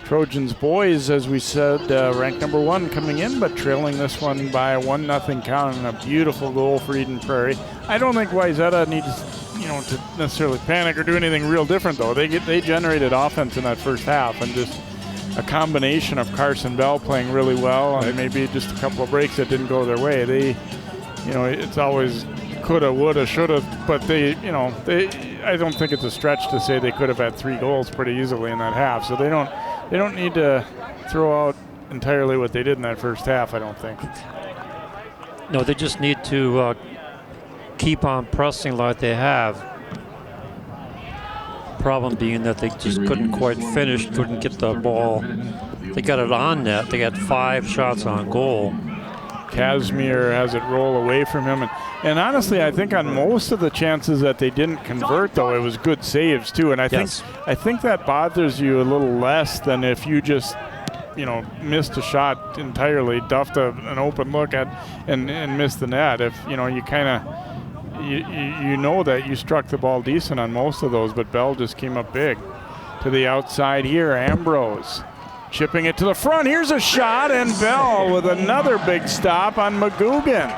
Trojans boys, as we said, ranked number 1 coming in, but trailing this one by a 1-0 count, and a beautiful goal for Eden Prairie. I don't think Wayzata needs, to necessarily panic or do anything real different, though. They generated offense in that first half, and just a combination of Carson Bell playing really well and maybe just a couple of breaks that didn't go their way. It's always coulda, woulda, shoulda, but I don't think it's a stretch to say they could have had 3 goals pretty easily in that half. So they don't need to throw out entirely what they did in that first half, I don't think. No, they just need to keep on pressing like they have. Problem being that they just couldn't quite finish, couldn't get the ball. They got it on net. They got 5 shots on goal. Casimir has it roll away from him. And honestly, I think on most of the chances that they didn't convert, though, it was good saves, too. And I think that bothers you a little less than if you just, missed a shot entirely, duffed an open look at and missed the net. If, you kind of... You know that you struck the ball decent on most of those, but Bell just came up big. To the outside here, Ambrose chipping it to the front. Here's a shot, and Bell with another big stop on McGugan.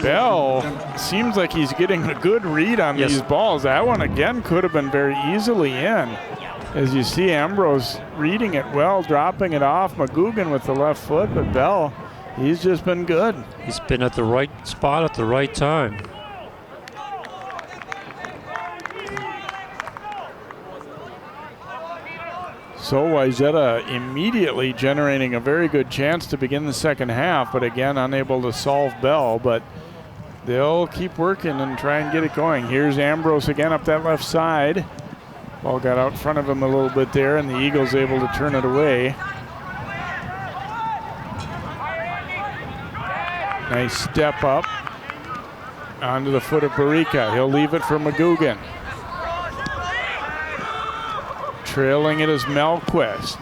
Bell seems like he's getting a good read on these balls. That one, again, could have been very easily in. As you see, Ambrose reading it well, dropping it off. McGugan with the left foot, but Bell, he's just been good. He's been at the right spot at the right time. So Wayzata immediately generating a very good chance to begin the second half, but again, unable to solve Bell, but they'll keep working and try and get it going. Here's Ambrose again up that left side. Ball got out in front of him a little bit there, and the Eagles able to turn it away. Nice step up onto the foot of Barica. He'll leave it for McGugan. Trailing it is Melquist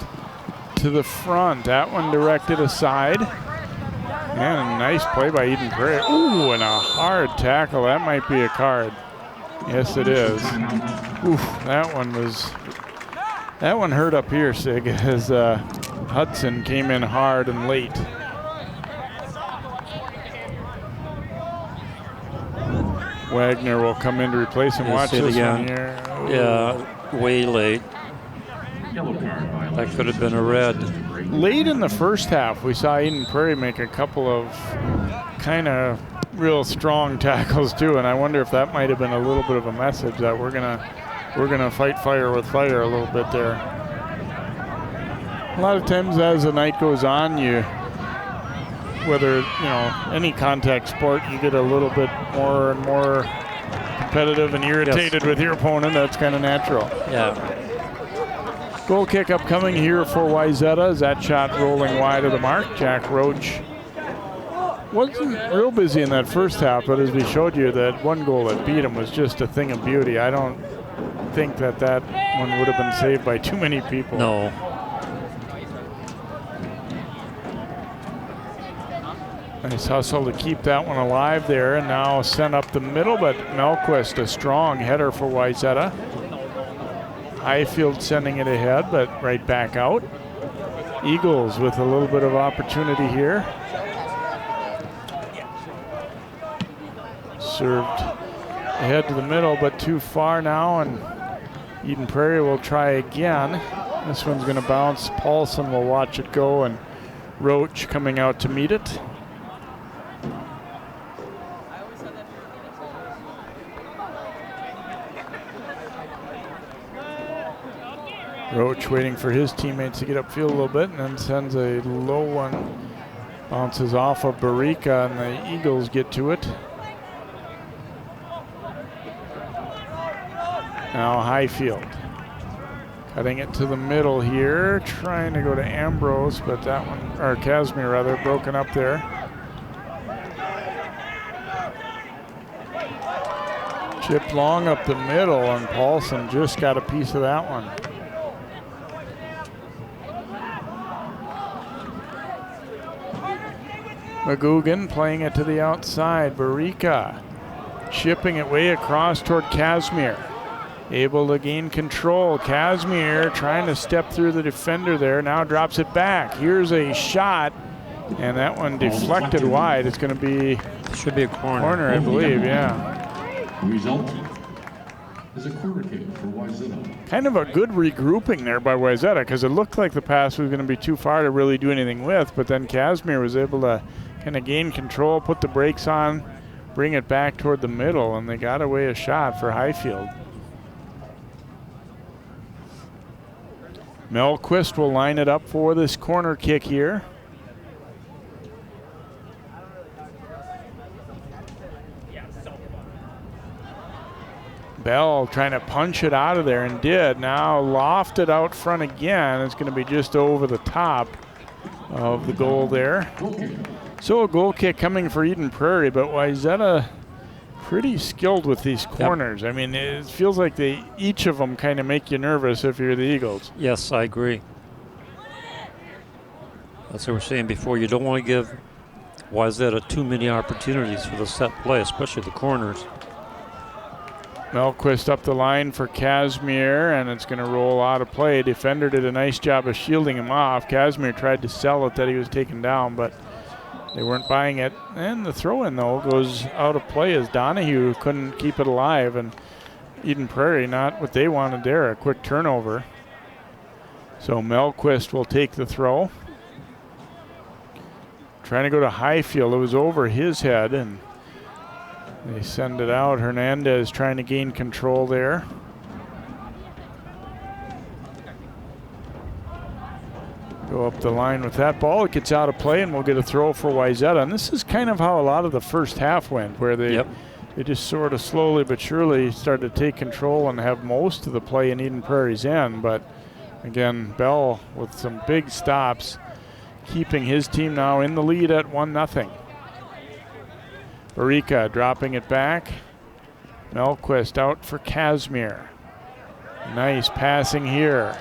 to the front. That one directed aside. And a nice play by Eden Prairie. Ooh, and a hard tackle. That might be a card. Yes, it is. Ooh, that one hurt up here, Sig, as Hudson came in hard and late. Wagner will come in to replace him. Watch this one here. Ooh. Yeah, way late. That could have been a red. Late in the first half, we saw Eden Prairie make a couple of kind of real strong tackles too, and I wonder if that might have been a little bit of a message that we're gonna we're going to fight fire with fire a little bit there. A lot of times as the night goes on, whether, any contact sport, you get a little bit more and more competitive and irritated with your opponent. That's kind of natural. Yeah. Goal kick upcoming here for Wayzata. Is that shot rolling wide of the mark? Jack Roach wasn't real busy in that first half, but as we showed you, that one goal that beat him was just a thing of beauty. I don't think that one would have been saved by too many people. No. Nice hustle to keep that one alive there, and now sent up the middle, but Melquist, a strong header for Wayzata. Highfield sending it ahead, but right back out. Eagles with a little bit of opportunity here. Served ahead to the middle, but too far now, and Eden Prairie will try again. This one's going to bounce. Paulson will watch it go, and Roach coming out to meet it. Roach waiting for his teammates to get upfield a little bit, and then sends a low one. Bounces off of Barica, and the Eagles get to it. Now Highfield. Cutting it to the middle here, trying to go to Ambrose, but that one, or Casimir rather, broken up there. Chipped long up the middle, and Paulson just got a piece of that one. McGugan playing it to the outside. Barica chipping it way across toward Casimir. Able to gain control. Casimir trying to step through the defender there. Now drops it back. Here's a shot, and that one deflected wide. It's going to be... Should be a corner. Corner, I believe, yeah. Result is a corner kick for Wayzata. Kind of a good regrouping there by Wayzata, because it looked like the pass was going to be too far to really do anything with, but then Casimir was able to kind of gain control, put the brakes on, bring it back toward the middle, and they got away a shot for Highfield. Melquist will line it up for this corner kick here. Bell trying to punch it out of there, and did. Now lofted out front again. It's going to be just over the top of the goal there. So a goal kick coming for Eden Prairie, but Wayzata pretty skilled with these corners. Yep. I mean, it feels like each of them kind of make you nervous if you're the Eagles. Yes, I agree. That's what we're saying before. You don't want to give Wayzata too many opportunities for the set play, especially the corners. Melquist up the line for Casimir, and it's going to roll out of play. Defender did a nice job of shielding him off. Casimir tried to sell it that he was taken down, but they weren't buying it. And the throw-in, though, goes out of play as Donahue couldn't keep it alive. And Eden Prairie, not what they wanted there, a quick turnover. So Melquist will take the throw. Trying to go to Highfield. It was over his head, and they send it out. Hernandez trying to gain control there. Go up the line with that ball. It gets out of play, and we'll get a throw for Wayzata. And this is kind of how a lot of the first half went, where they just sort of slowly but surely started to take control and have most of the play in Eden Prairie's end. But again, Bell with some big stops, keeping his team now in the lead at 1-0. Barica dropping it back. Melquist out for Casimir. Nice passing here.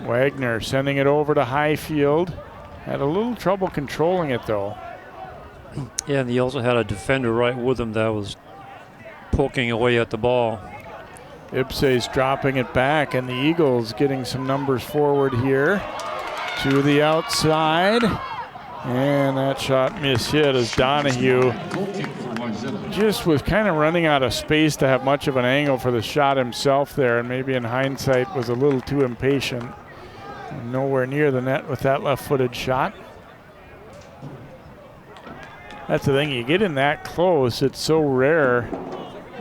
Wagner sending it over to Highfield. Had a little trouble controlling it, though. Yeah, and he also had a defender right with him that was poking away at the ball. Ibse's dropping it back, and the Eagles getting some numbers forward here. To the outside. And that shot mishit as Donahue just was kind of running out of space to have much of an angle for the shot himself there, and maybe in hindsight was a little too impatient. Nowhere near the net with that left-footed shot. That's the thing, you get in that close, it's so rare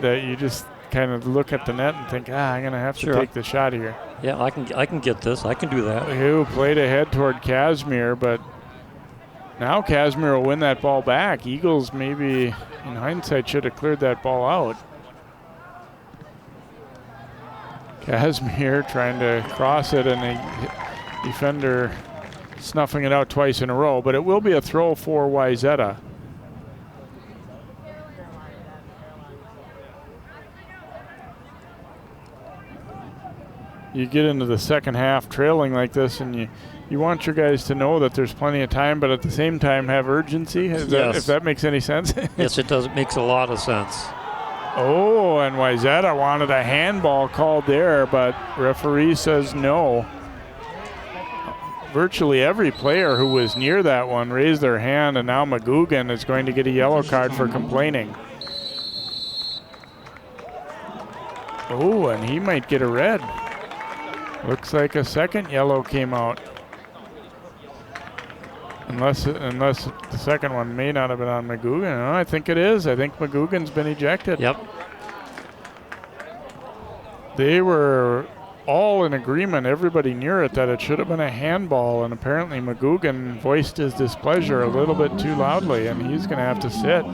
that you just kind of look at the net and think, I'm going to have to take the shot here. Yeah, I can get this. I can do that. Who played ahead toward Casimir, but now Casimir will win that ball back. Eagles maybe, in hindsight, should have cleared that ball out. Casimir trying to cross it, and the defender snuffing it out twice in a row, but it will be a throw for Wayzata. You get into the second half trailing like this, and you want your guys to know that there's plenty of time, but at the same time have urgency. If that makes any sense. Yes, it does. It makes a lot of sense. Oh, and Wayzata wanted a handball called there, but referee says no. Virtually every player who was near that one raised their hand, and now McGugan is going to get a yellow card for complaining. Oh, and he might get a red. Looks like a second yellow came out. Unless the second one may not have been on McGugan. No, I think it is. I think McGugan's been ejected. Yep. They were all in agreement, everybody near it, that it should have been a handball, and apparently McGugan voiced his displeasure a little bit too loudly, and he's going to have to sit.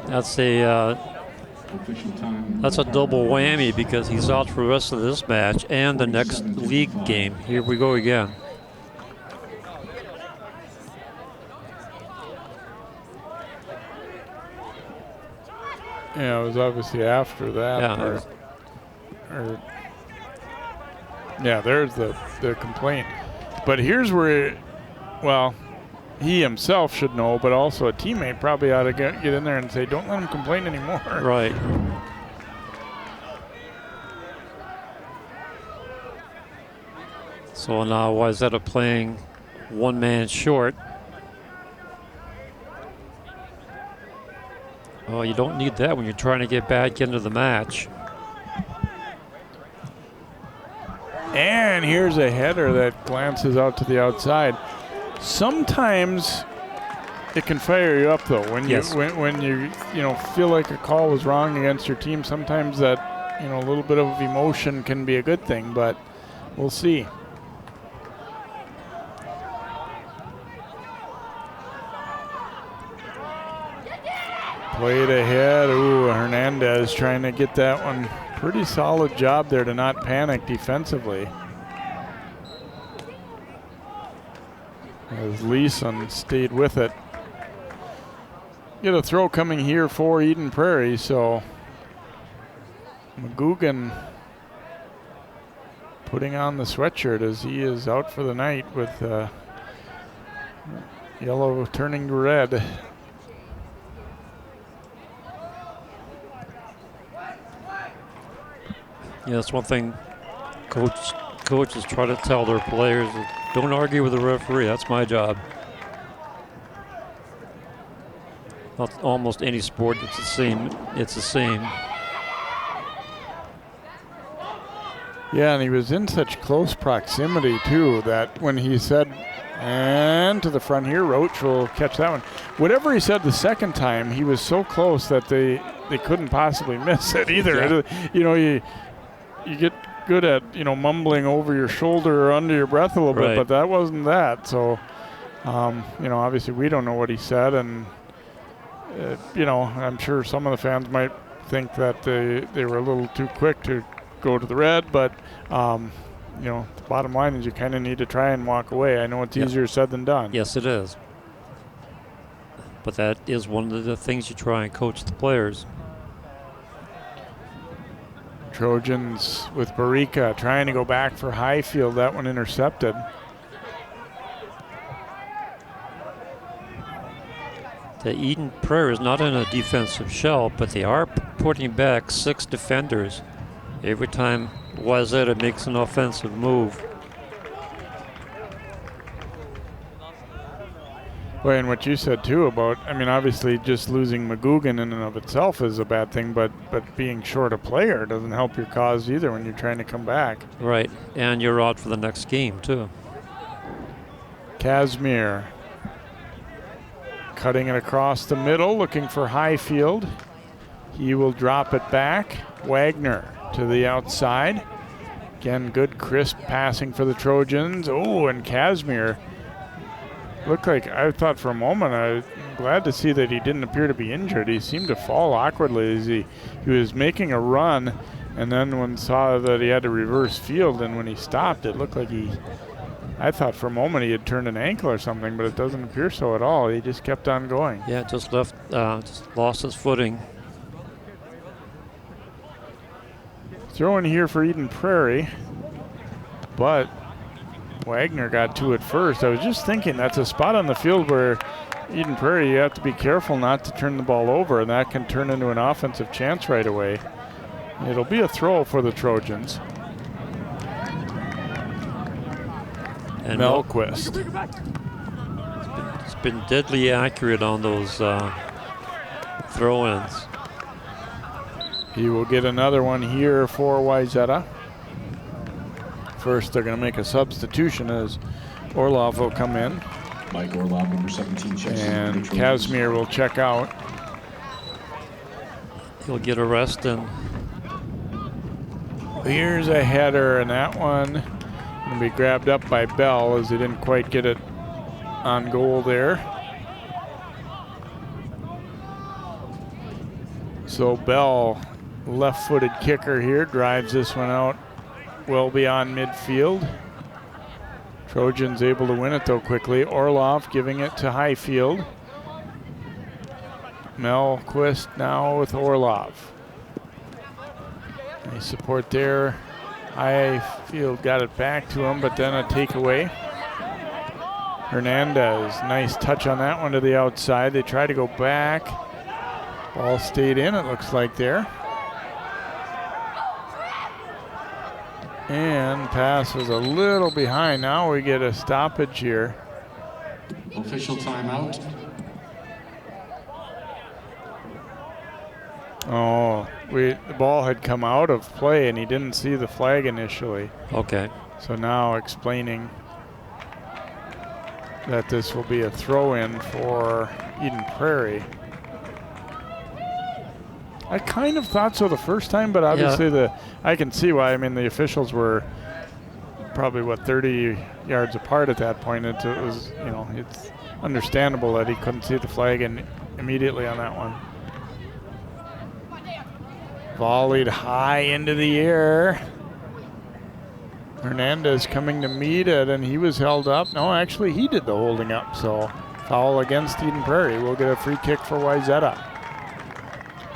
That's a double whammy because he's out for the rest of this match and the next league game. Here we go again. Yeah, it was obviously after that. Yeah, there's the complaint. But here's where, he himself should know, but also a teammate probably ought to get in there and say, don't let him complain anymore. Right. So now Wayzata playing one man short. Oh, you don't need that when you're trying to get back into the match. And here's a header that glances out to the outside. Sometimes it can fire you up, though. When you when you feel like a call was wrong against your team, sometimes that a little bit of emotion can be a good thing. But we'll see. Played ahead. Ooh, Hernandez trying to get that one. Pretty solid job there to not panic defensively. As Leeson stayed with it. Get a throw coming here for Eden Prairie, so McGugan putting on the sweatshirt as he is out for the night with yellow turning to red. Yeah, that's one thing coaches try to tell their players, don't argue with the referee. That's my job. Not almost any sport, it's the same. It's the same. Yeah, and he was in such close proximity too that when he said, and to the front here, Roach will catch that one. Whatever he said the second time, he was so close that they couldn't possibly miss it either. Yeah. You get good at mumbling over your shoulder or under your breath a little bit, but that wasn't that. So obviously we don't know what he said, and I'm sure some of the fans might think that they were a little too quick to go to the red, but the bottom line is you kind of need to try and walk away. I know it's easier said than done. Yes, it is. But that is one of the things you try and coach the players. Trojans with Barica trying to go back for Highfield. That one intercepted. The Eden Prairie is not in a defensive shell, but they are putting back 6 defenders every time Wayzata makes an offensive move. Well, and what you said too about, obviously just losing McGugan in and of itself is a bad thing, but being short a player doesn't help your cause either when you're trying to come back. Right, and you're out for the next game too. Casimir Cutting it across the middle, looking for Highfield. He will drop it back. Wagner to the outside. Again, good crisp passing for the Trojans. Oh, and Casimir looked like, I thought for a moment, I'm glad to see that he didn't appear to be injured. He seemed to fall awkwardly as he was making a run, and then when saw that he had to reverse field, and when he stopped, it looked like I thought for a moment he had turned an ankle or something, but it doesn't appear so at all. He just kept on going. Yeah, just lost his footing. Throw in here for Eden Prairie, but Wagner got to it first. I was just thinking that's a spot on the field where Eden Prairie, you have to be careful not to turn the ball over, and that can turn into an offensive chance right away. It'll be a throw for the Trojans. And Melquist. It's been deadly accurate on those throw-ins. He will get another one here for Wayzata. First, they're going to make a substitution as Orlov will come in. Mike Orlov, number 17, checks in. And Casimir will check out. He'll get a rest, and here's a header, and that one going to be grabbed up by Bell as they didn't quite get it on goal there. So Bell, left-footed kicker here, drives this one out well beyond midfield. Trojans able to win it though quickly. Orlov giving it to Highfield. Melquist now with Orlov. Nice support there. Highfield got it back to him, but then a takeaway. Hernandez, nice touch on that one to the outside. They try to go back. Ball stayed in, it looks like there. And pass was a little behind. Now we get a stoppage here. Official timeout. Oh, the ball had come out of play and he didn't see the flag initially. okay. So now explaining that this will be a throw-in for Eden Prairie. I kind of thought so the first time, but obviously I can see why. I mean, the officials were probably, 30 yards apart at that point. It was, it's understandable that he couldn't see the flag immediately on that one. Volleyed high into the air. Hernandez coming to meet it, and he was held up. No, actually, he did the holding up, so foul against Eden Prairie. We'll get a free kick for Wayzata.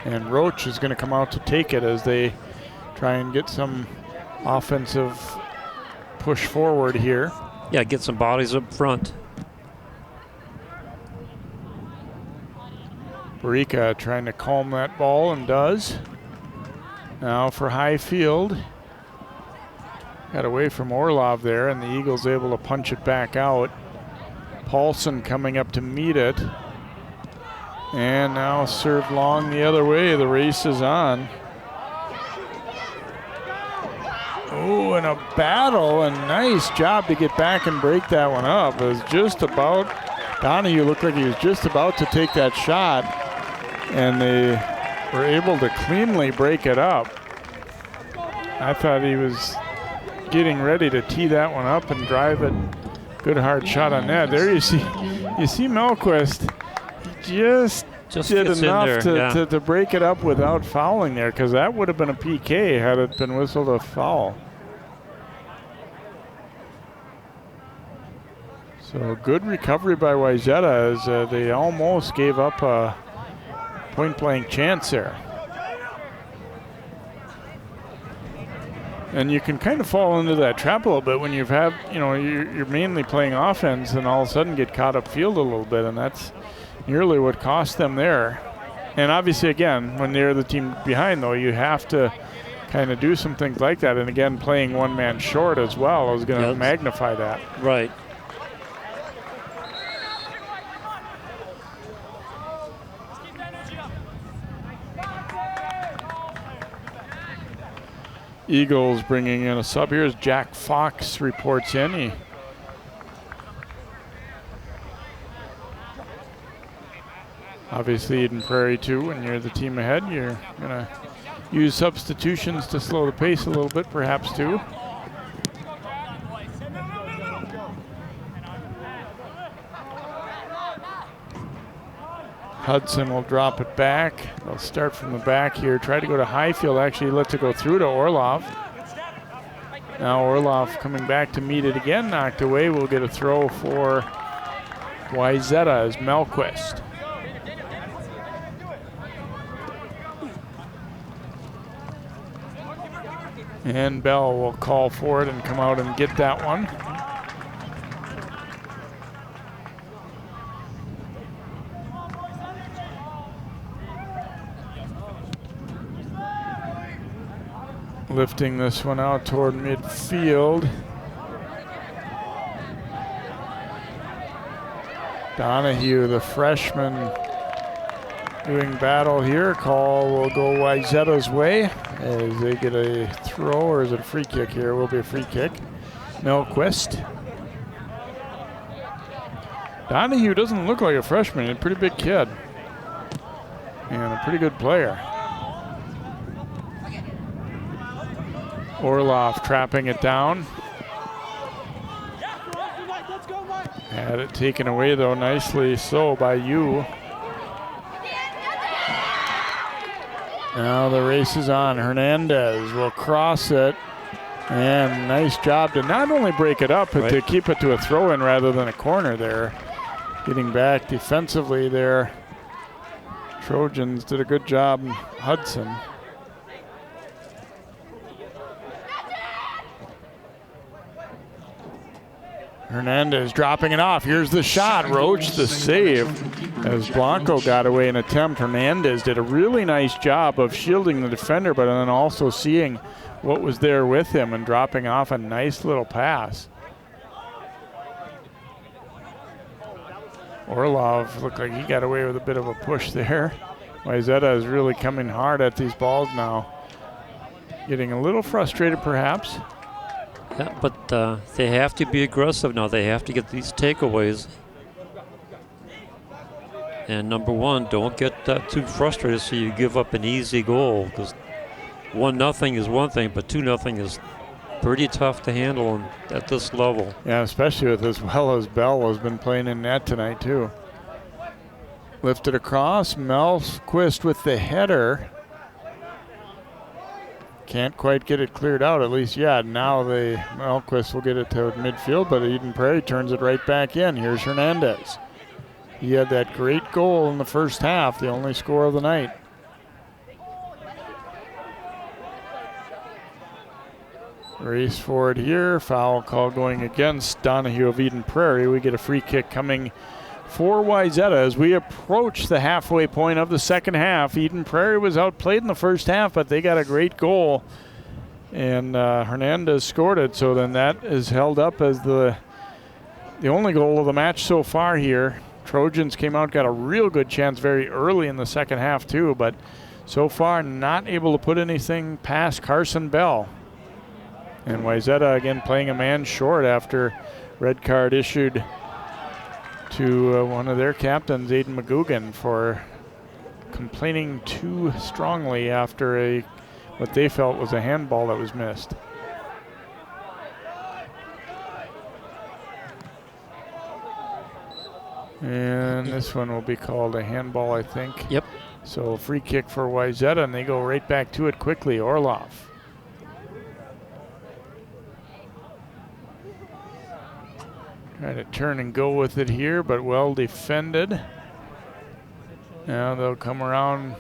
And Roach is going to come out to take it as they try and get some offensive push forward here. Yeah, get some bodies up front. Barica trying to calm that ball and does. Now for Highfield. Got away from Orlov there, and the Eagles able to punch it back out. Paulson coming up to meet it. And now served long the other way. The race is on. Oh, and a battle, and nice job to get back and break that one up. It was just about, Donahue looked like he was just about to take that shot, and they were able to cleanly break it up. I thought he was getting ready to tee that one up and drive it. Good hard shot on that. There you see Melquist. He just did enough to break it up without fouling there, because that would have been a PK had it been whistled a foul. So good recovery by Wayzata as they almost gave up a point-blank chance there. And you can kind of fall into that trap a little bit when you're mainly playing offense and all of a sudden get caught upfield a little bit, and that's nearly what cost them there. And obviously, again, when they're the team behind, though, you have to kind of do some things like that. And again, playing one man short as well is going to magnify that. Right. Eagles bringing in a sub. Here's Jack Fox reports in. Obviously, Eden Prairie too, when you're the team ahead, you're gonna use substitutions to slow the pace a little bit, perhaps too. Hudson will drop it back. They'll start from the back here. Try to go to Highfield. Actually, lets it go through to Orlov. Now Orlov coming back to meet it again. Knocked away. We'll get a throw for Wayzata as Melquist. And Bell will call for it and come out and get that one. Lifting this one out toward midfield. Donahue, the freshman, doing battle here. Call will go Wayzata's way as they get a throw, or is it a free kick here? Will be a free kick. Melquist. Donahue doesn't look like a freshman. He's a pretty big kid and a pretty good player. Orlov trapping it down. Had it taken away though, nicely so by you. Now the race is on. Hernandez will cross it. And nice job to not only break it up, but to keep it to a throw-in rather than a corner there. Getting back defensively there. Trojans did a good job. Hudson. Hernandez dropping it off. Here's the shot. Roach the save as Blanco got away an attempt. Hernandez did a really nice job of shielding the defender, but then also seeing what was there with him and dropping off a nice little pass. Orlov looked like he got away with a bit of a push there. Wayzata is really coming hard at these balls now. Getting a little frustrated perhaps. Yeah, but they have to be aggressive now. They have to get these takeaways. And number one, don't get too frustrated so you give up an easy goal, because 1-0 is one thing, but 2-0 is pretty tough to handle at this level. Yeah, especially with as well as Bell has been playing in net tonight too. Lifted across, Melquist with the header. Can't quite get it cleared out, at least yet. Now Melquist will get it to midfield, but Eden Prairie turns it right back in. Here's Hernandez. He had that great goal in the first half, the only score of the night. Race for it here. Foul call going against Donahue of Eden Prairie. We get a free kick coming for Wayzata as we approach the halfway point of the second half. Eden Prairie was outplayed in the first half, but they got a great goal. And Hernandez scored it, so then that is held up as the only goal of the match so far here. Trojans came out, got a real good chance very early in the second half too, but so far not able to put anything past Carson Bell. And Wayzata again playing a man short after red card issued to one of their captains, Aiden McGugan, for complaining too strongly after what they felt was a handball that was missed. And this one will be called a handball, I think. Yep. So free kick for Wayzata, and they go right back to it quickly. Orlov. Trying to turn and go with it here, but well defended. Now they'll come around.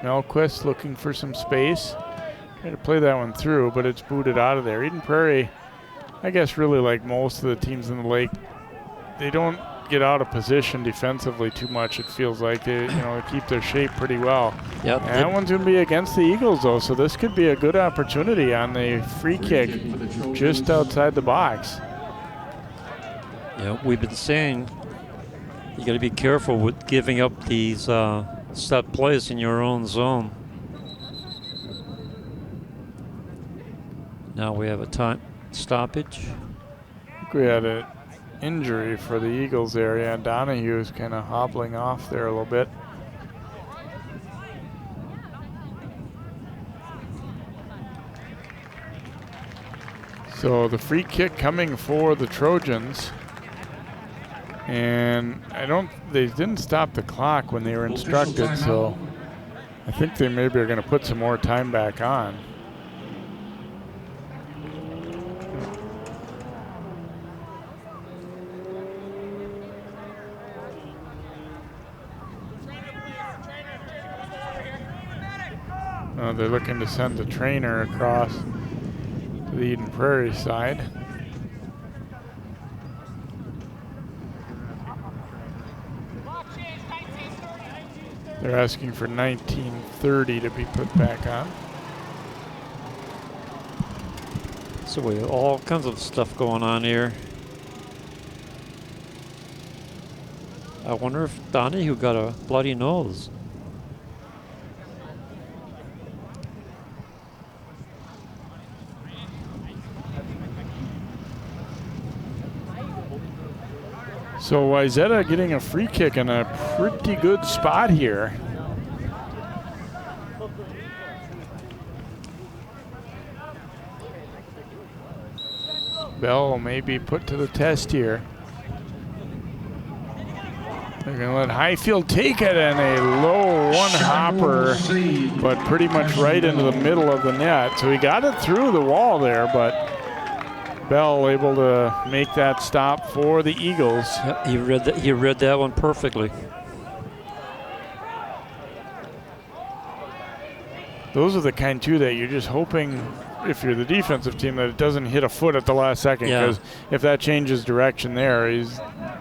Melquist looking for some space. Try to play that one through, but it's booted out of there. Eden Prairie, I guess really like most of the teams in the lake, they don't get out of position defensively too much. It feels like they keep their shape pretty well. Yep. And that one's going to be against the Eagles though, so this could be a good opportunity on the free kick just outside the box. Yeah, we've been saying you got to be careful with giving up these set plays in your own zone. Now we have a time stoppage. We had it injury for the Eagles area, and Donahue's kind of hobbling off there a little bit. So the free kick coming for the Trojans. And they didn't stop the clock when they were instructed, so I think they maybe are going to put some more time back on. They're looking to send the trainer across to the Eden Prairie side. They're asking for 1930 to be put back on. So we have all kinds of stuff going on here. I wonder if Donahue got a bloody nose. So Wayzata getting a free kick in a pretty good spot here. Bell may be put to the test here. They're going to let Highfield take it, and a low one-hopper, but pretty much right into the middle of the net. So he got it through the wall there, but Bell able to make that stop for the Eagles. Yep, he read that one perfectly. Those are the kind, too, that you're just hoping, if you're the defensive team, that it doesn't hit a foot at the last second, because if that changes direction there, he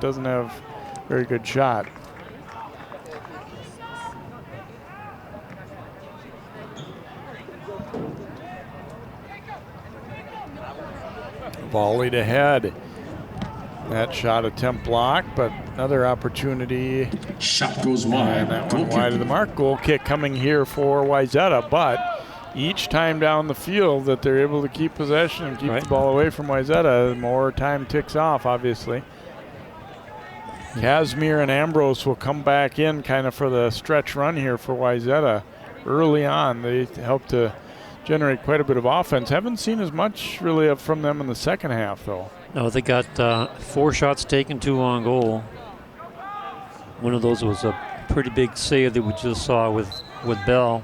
doesn't have a very good shot. Volleyed ahead. That shot attempt blocked, but another opportunity. Shot goes wide. And that went wide of the mark. Goal kick coming here for Wayzata, but each time down the field that they're able to keep possession and keep the ball away from Wayzata, more time ticks off, obviously. Casimir and Ambrose will come back in kind of for the stretch run here for Wayzata. Early on, they help to generate quite a bit of offense. Haven't seen as much really from them in the second half, though. No, they got 4 shots taken, 2 on goal. One of those was a pretty big save that we just saw with Bell.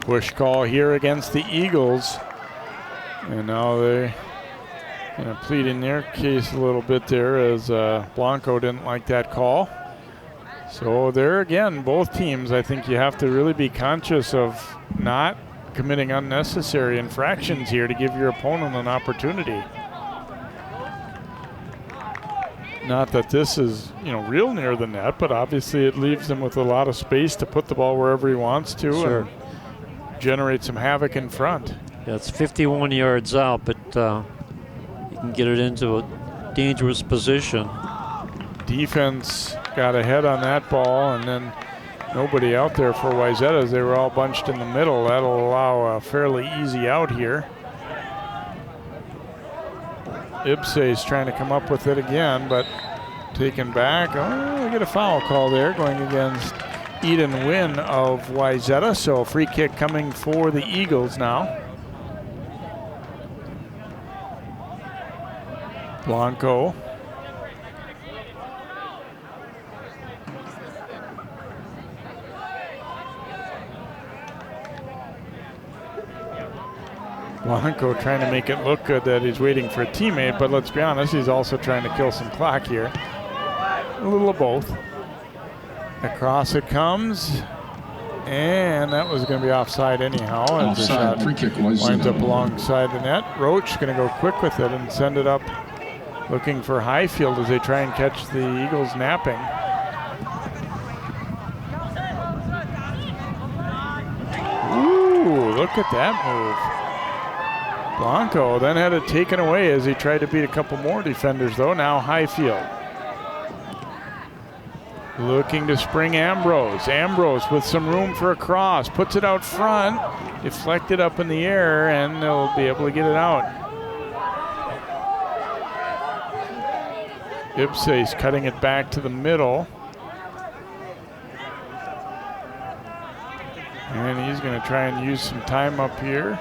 Push call here against the Eagles. And now they're going to plead in their case a little bit there, as Blanco didn't like that call. So there again, both teams, I think you have to really be conscious of not committing unnecessary infractions here to give your opponent an opportunity. Not that this is, real near the net, but obviously it leaves him with a lot of space to put the ball wherever he wants to and generate some havoc in front. Yeah, it's 51 yards out, but you can get it into a dangerous position. Defense got ahead on that ball, and then nobody out there for Wayzata as they were all bunched in the middle. That'll allow a fairly easy out here. Ibse's trying to come up with it again, but taken back. Oh, we get a foul call there going against Eden Wynn of Wayzata. So free kick coming for the Eagles now. Blanco. Blanco trying to make it look good that he's waiting for a teammate, but let's be honest, he's also trying to kill some clock here. A little of both. Across it comes, and that was going to be offside anyhow. As the shot free kick was winds up alongside the net. Roach going to go quick with it and send it up, looking for Highfield as they try and catch the Eagles napping. Ooh, look at that move. Blanco then had it taken away as he tried to beat a couple more defenders, though. Now Highfield looking to spring Ambrose. Ambrose with some room for a cross, puts it out front, deflected up in the air, and they'll be able to get it out. Ipse's cutting it back to the middle. And he's going to try and use some time up here.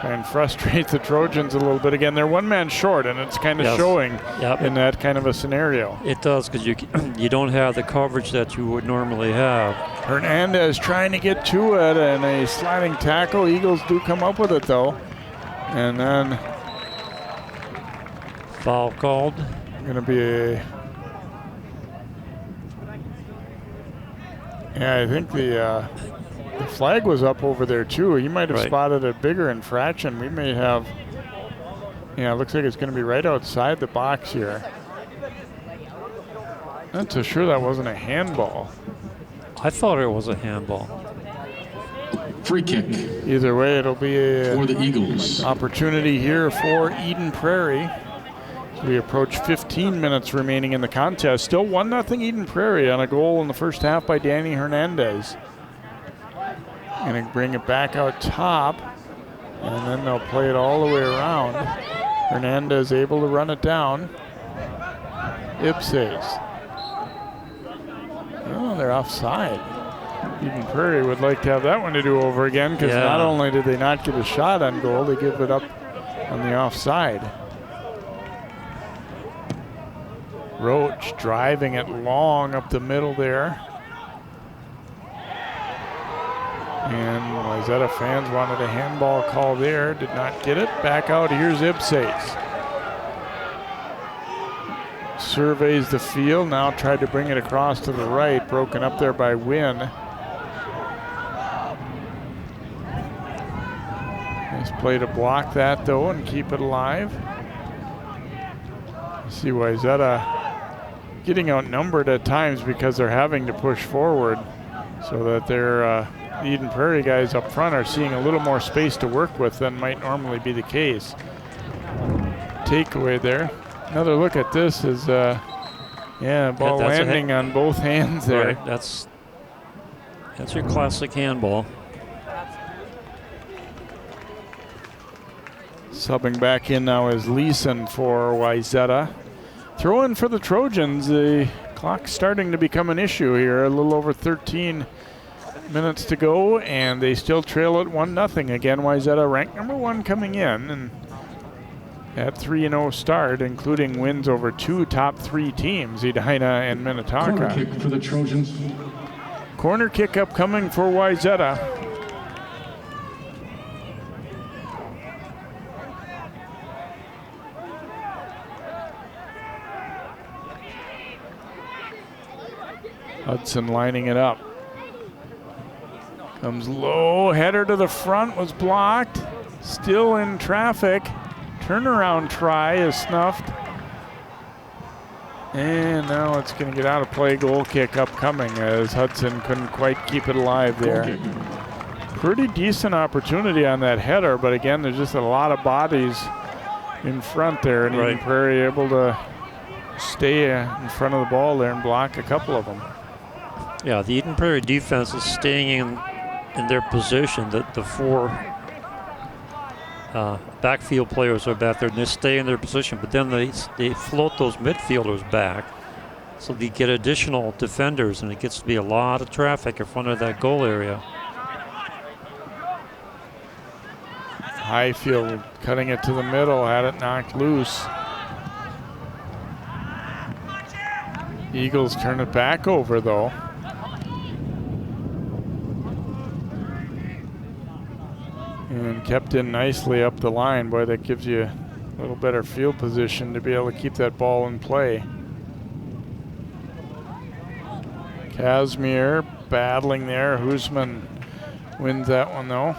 Try and frustrate the Trojans a little bit. Again, they're one man short, and it's kind of showing in that kind of a scenario. It does, because you don't have the coverage that you would normally have. Hernandez trying to get to it, and a sliding tackle. Eagles do come up with it, though. And then foul called. Going to be a... Yeah, I think the flag was up over there too. He might have spotted a bigger infraction. We may have, it looks like it's going to be right outside the box here. Not so sure that wasn't a handball. I thought it was a handball. Free kick. Either way, it'll be a for the Eagles. Opportunity here for Eden Prairie. We approach 15 minutes remaining in the contest. Still 1-0 Eden Prairie on a goal in the first half by Danny Hernandez. Going to bring it back out top, and then they'll play it all the way around. Hernandez able to run it down. Ipses. Oh, they're offside. Eden Prairie would like to have that one to do over again, because not only did they not get a shot on goal, they give it up on the offside. Roach driving it long up the middle there. And Wayzata fans wanted a handball call there, did not get it. Back out, here's Ipses. Surveys the field, now tried to bring it across to the right, broken up there by Wynn. Nice play to block that though and keep it alive. You see Wayzata getting outnumbered at times because they're having to push forward, so that their Eden Prairie guys up front are seeing a little more space to work with than might normally be the case. Takeaway there. Another look at this is, ball landing on both hands there. Right, that's your classic handball. Subbing back in now is Leeson for Wayzata. Throw in for the Trojans. The clock's starting to become an issue here. A little over 13 minutes to go, and they still trail at 1-0. Again, Wayzata ranked #1 coming in, and at 3-0 start, including wins over two top 3 teams, Edina and Minnetonka. Corner kick for the Trojans. Corner kick upcoming for Wayzata. Hudson lining it up. Comes low, header to the front, was blocked. Still in traffic. Turnaround try is snuffed. And now it's going to get out of play. Goal kick upcoming as Hudson couldn't quite keep it alive there. Pretty decent opportunity on that header, but again, there's just a lot of bodies in front there, and Eden Prairie able to stay in front of the ball there and block a couple of them. Yeah, the Eden Prairie defense is staying in their position. That the 4 backfield players are back there, and they stay in their position. But then they float those midfielders back, so they get additional defenders, and it gets to be a lot of traffic in front of that goal area. Highfield cutting it to the middle, had it knocked loose. Eagles turn it back over though. And kept in nicely up the line. Boy, that gives you a little better field position to be able to keep that ball in play. Casimir battling there. Husman wins that one though.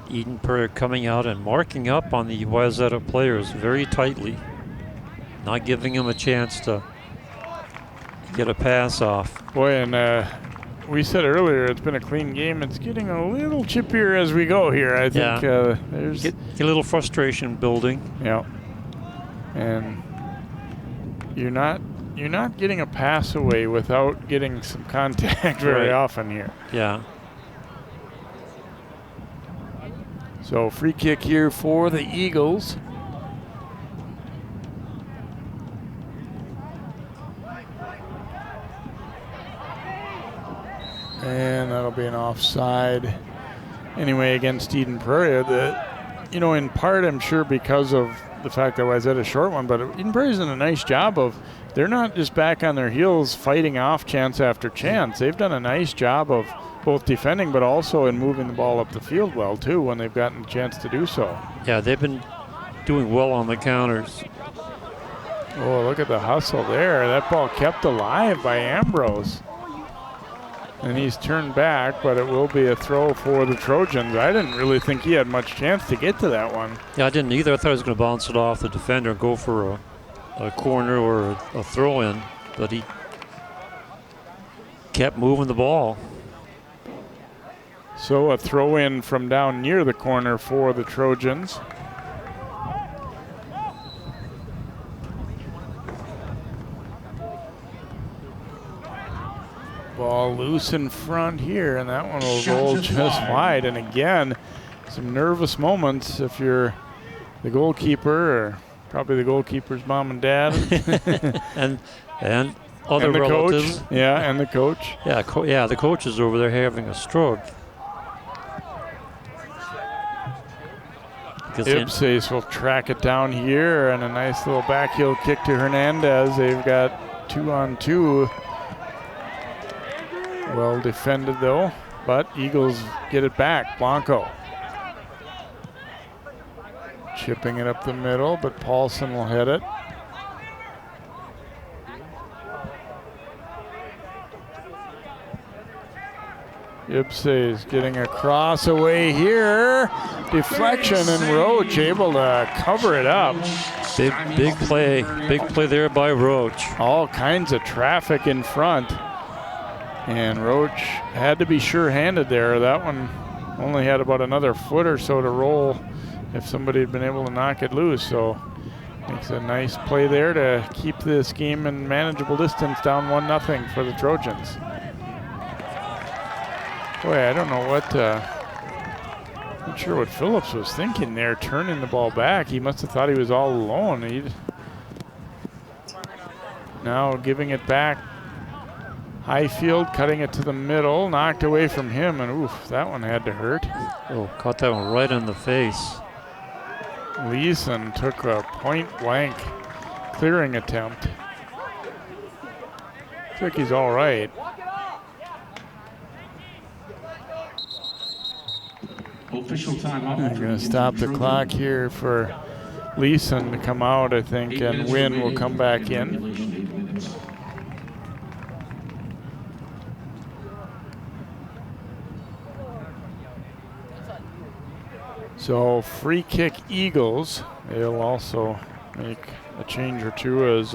Eden Prairie coming out and marking up on the Wayzata players very tightly, not giving them a chance to get a pass off. Boy, and we said earlier it's been a clean game. It's getting a little chippier as we go here. I think there's get a little frustration building. Yeah, and you're not getting a pass away without getting some contact very often here. Yeah. So free kick here for the Eagles. And that'll be an offside anyway against Eden Prairie. In part, I'm sure because of the fact that Wayzata a short one, but Eden Prairie's done a nice job of, they're not just back on their heels fighting off chance after chance. They've done a nice job of both defending but also in moving the ball up the field well too when they've gotten a chance to do so. Yeah, they've been doing well on the counters. Oh, look at the hustle there. That ball kept alive by Ambrose. And he's turned back, but it will be a throw for the Trojans. I didn't really think he had much chance to get to that one. Yeah, I didn't either. I thought he was going to bounce it off the defender and go for a corner or a throw-in, but he kept moving the ball. So a throw-in from down near the corner for the Trojans. Ball loose in front here, and that one will roll just wide. And again, some nervous moments if you're the goalkeeper, or probably the goalkeeper's mom and dad. and other and the relatives. Coach. Yeah, and the coach. Yeah, the coach is over there having a stroke. Ipsace will track it down here, and a nice little back heel kick to Hernandez. They've got 2-on-2. Well defended though, but Eagles get it back. Blanco chipping it up the middle, but Paulson will hit it. Ipsace getting a cross away here. Deflection, and Roach able to cover it up. Big play there by Roach. All kinds of traffic in front. And Roach had to be sure-handed there. That one only had about another foot or so to roll if somebody had been able to knock it loose. So makes a nice play there to keep this game in manageable distance, down 1-0 for the Trojans. Boy, I don't know what, not sure what Phillips was thinking there, turning the ball back. He must have thought he was all alone. Now giving it back. Highfield cutting it to the middle, knocked away from him, and oof, that one had to hurt. Oh, caught that one right in the face. Leeson took a point-blank clearing attempt. Looks like he's all right. Official timeout. I'm going to stop the clock here for Leeson to come out, I think, and Wynn will come back in. So free kick Eagles. They'll also make a change or two as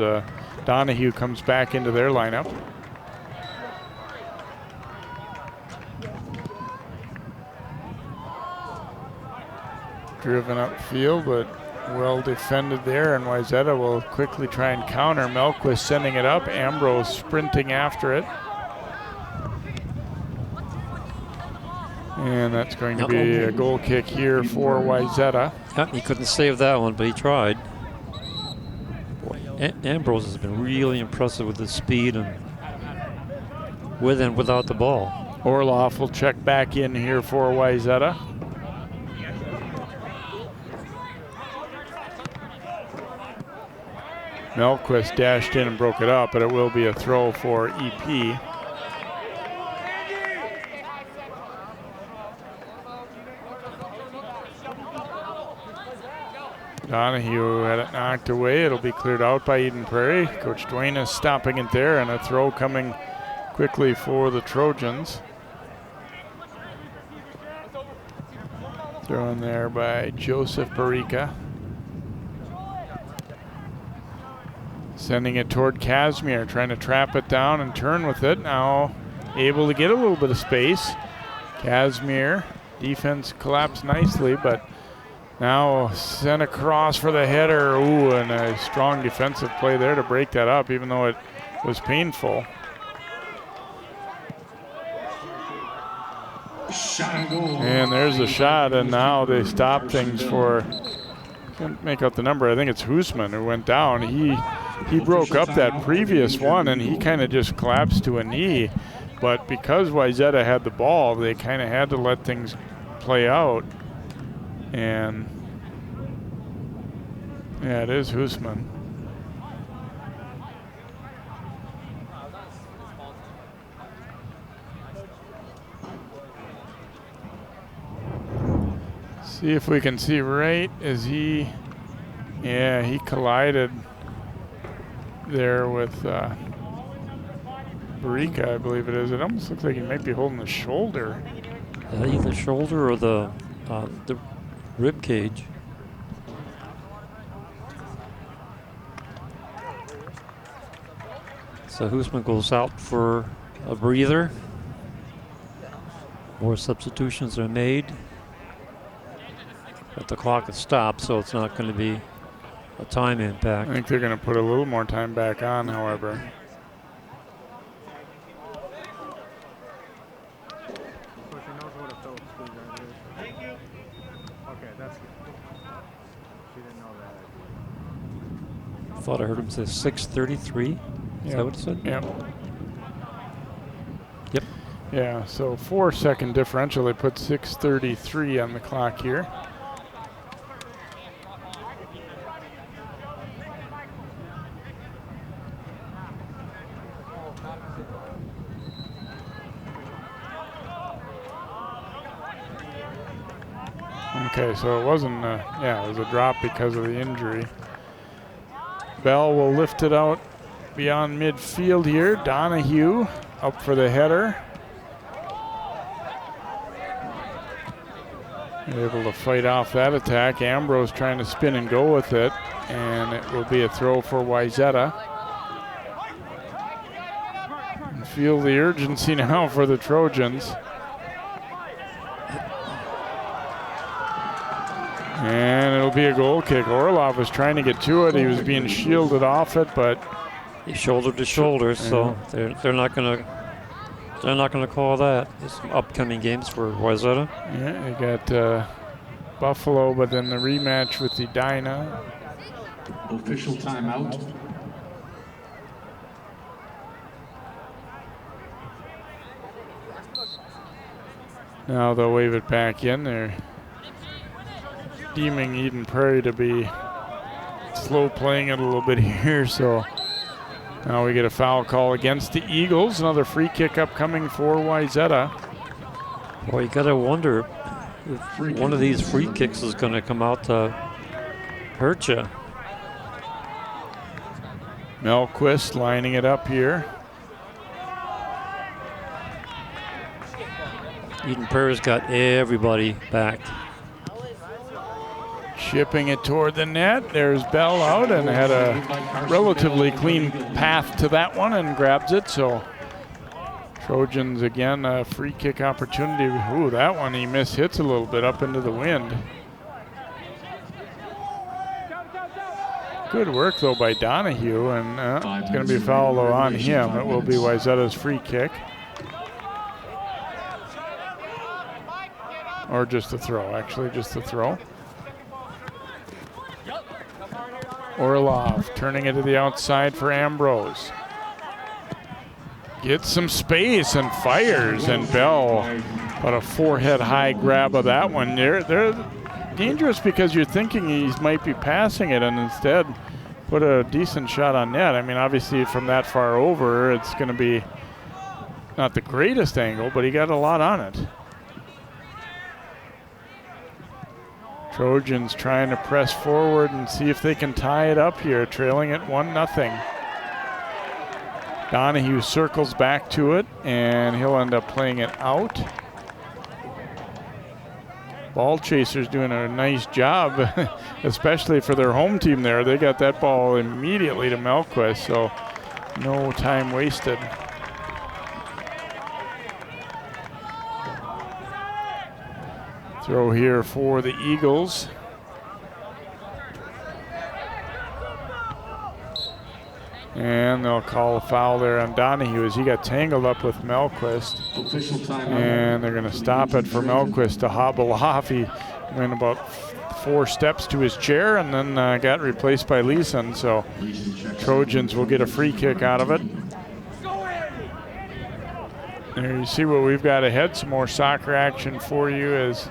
Donahue comes back into their lineup. Driven upfield, but well defended there, and Wayzata will quickly try and counter. Melquist sending it up, Ambrose sprinting after it. And that's going to be a goal kick here for Wayzata. Yeah, he couldn't save that one, but he tried. Boy, Ambrose has been really impressive with his speed and with and without the ball. Orloff will check back in here for Wayzata. Melquist dashed in and broke it up, but it will be a throw for EP. Donahue had it knocked away. It'll be cleared out by Eden Prairie. Coach Dwayne is stopping it there, and a throw coming quickly for the Trojans. Thrown there by Joseph Barica. Sending it toward Casimir, trying to trap it down and turn with it. Now able to get a little bit of space. Casimir, defense collapsed nicely, but now sent across for the header. Ooh, and a strong defensive play there to break that up, even though it was painful. And there's a shot, and now they stop things for, can't make out the number, I think it's Hoosman who went down. He broke up that previous one, and he kind of just collapsed to a knee. But because Wayzata had the ball, they kind of had to let things play out. And yeah, it is Hoosman. See if we can see right as he collided there with Barika, I believe it is. It almost looks like he might be holding the shoulder. Either shoulder or the rib cage. So Hoosman goes out for a breather. More substitutions are made. But the clock has stopped, so it's not going to be a time impact. I think they're going to put a little more time back on, however. So she knows what a Phillips screwdriver is. Thank you. Okay, that's good. She didn't know that. I thought I heard him say 6:33. Is that what it said? Yep. Yep. Yeah, so 4-second differential. They put 6:33 on the clock here. Okay, so it wasn't, it was a drop because of the injury. Bell will lift it out beyond midfield here. Donahue up for the header. Able to fight off that attack. Ambrose trying to spin and go with it, and it will be a throw for Wayzata. And feel the urgency now for the Trojans. And it'll be a goal kick. Orlov was trying to get to it. He was being shielded off it, but he's shoulder to shoulder, so they're not going to call that. There's some upcoming games for Wayzata. Yeah, they got Buffalo, but then the rematch with Edina. Official timeout. Now they'll wave it back in there. Deeming Eden Prairie to be slow playing it a little bit here, so now we get a foul call against the Eagles. Another free kick upcoming for Wayzata. Well, you gotta wonder if one of these free kicks is gonna come out to hurt you. Melquist lining it up here. Eden Prairie's got everybody back. Chipping it toward the net. There's Bell out and had a relatively clean path to that one and grabs it. So Trojans again, a free kick opportunity. Ooh, that one he hits a little bit up into the wind. Good work though by Donahue, and it's going to be a foul though on him. It will be Wayzata's free kick. Or just a throw, actually, just a throw. Orlov turning it to the outside for Ambrose. Gets some space and fires, and Bell, about a forehead high grab of that one. They're dangerous because you're thinking he might be passing it, and instead put a decent shot on net. I mean, obviously from that far over, it's going to be not the greatest angle, but he got a lot on it. Trojans trying to press forward and see if they can tie it up here, trailing it 1-0. Donahue circles back to it, and he'll end up playing it out. Ball chasers doing a nice job, especially for their home team there. They got that ball immediately to Melquist, so no time wasted. Throw here for the Eagles. And they'll call a foul there on Donahue as he got tangled up with Melquist. And they're going to stop it for Melquist to hobble off. He went about 4 steps to his chair and then got replaced by Leeson. So Trojans will get a free kick out of it. There you see what we've got ahead. Some more soccer action for you as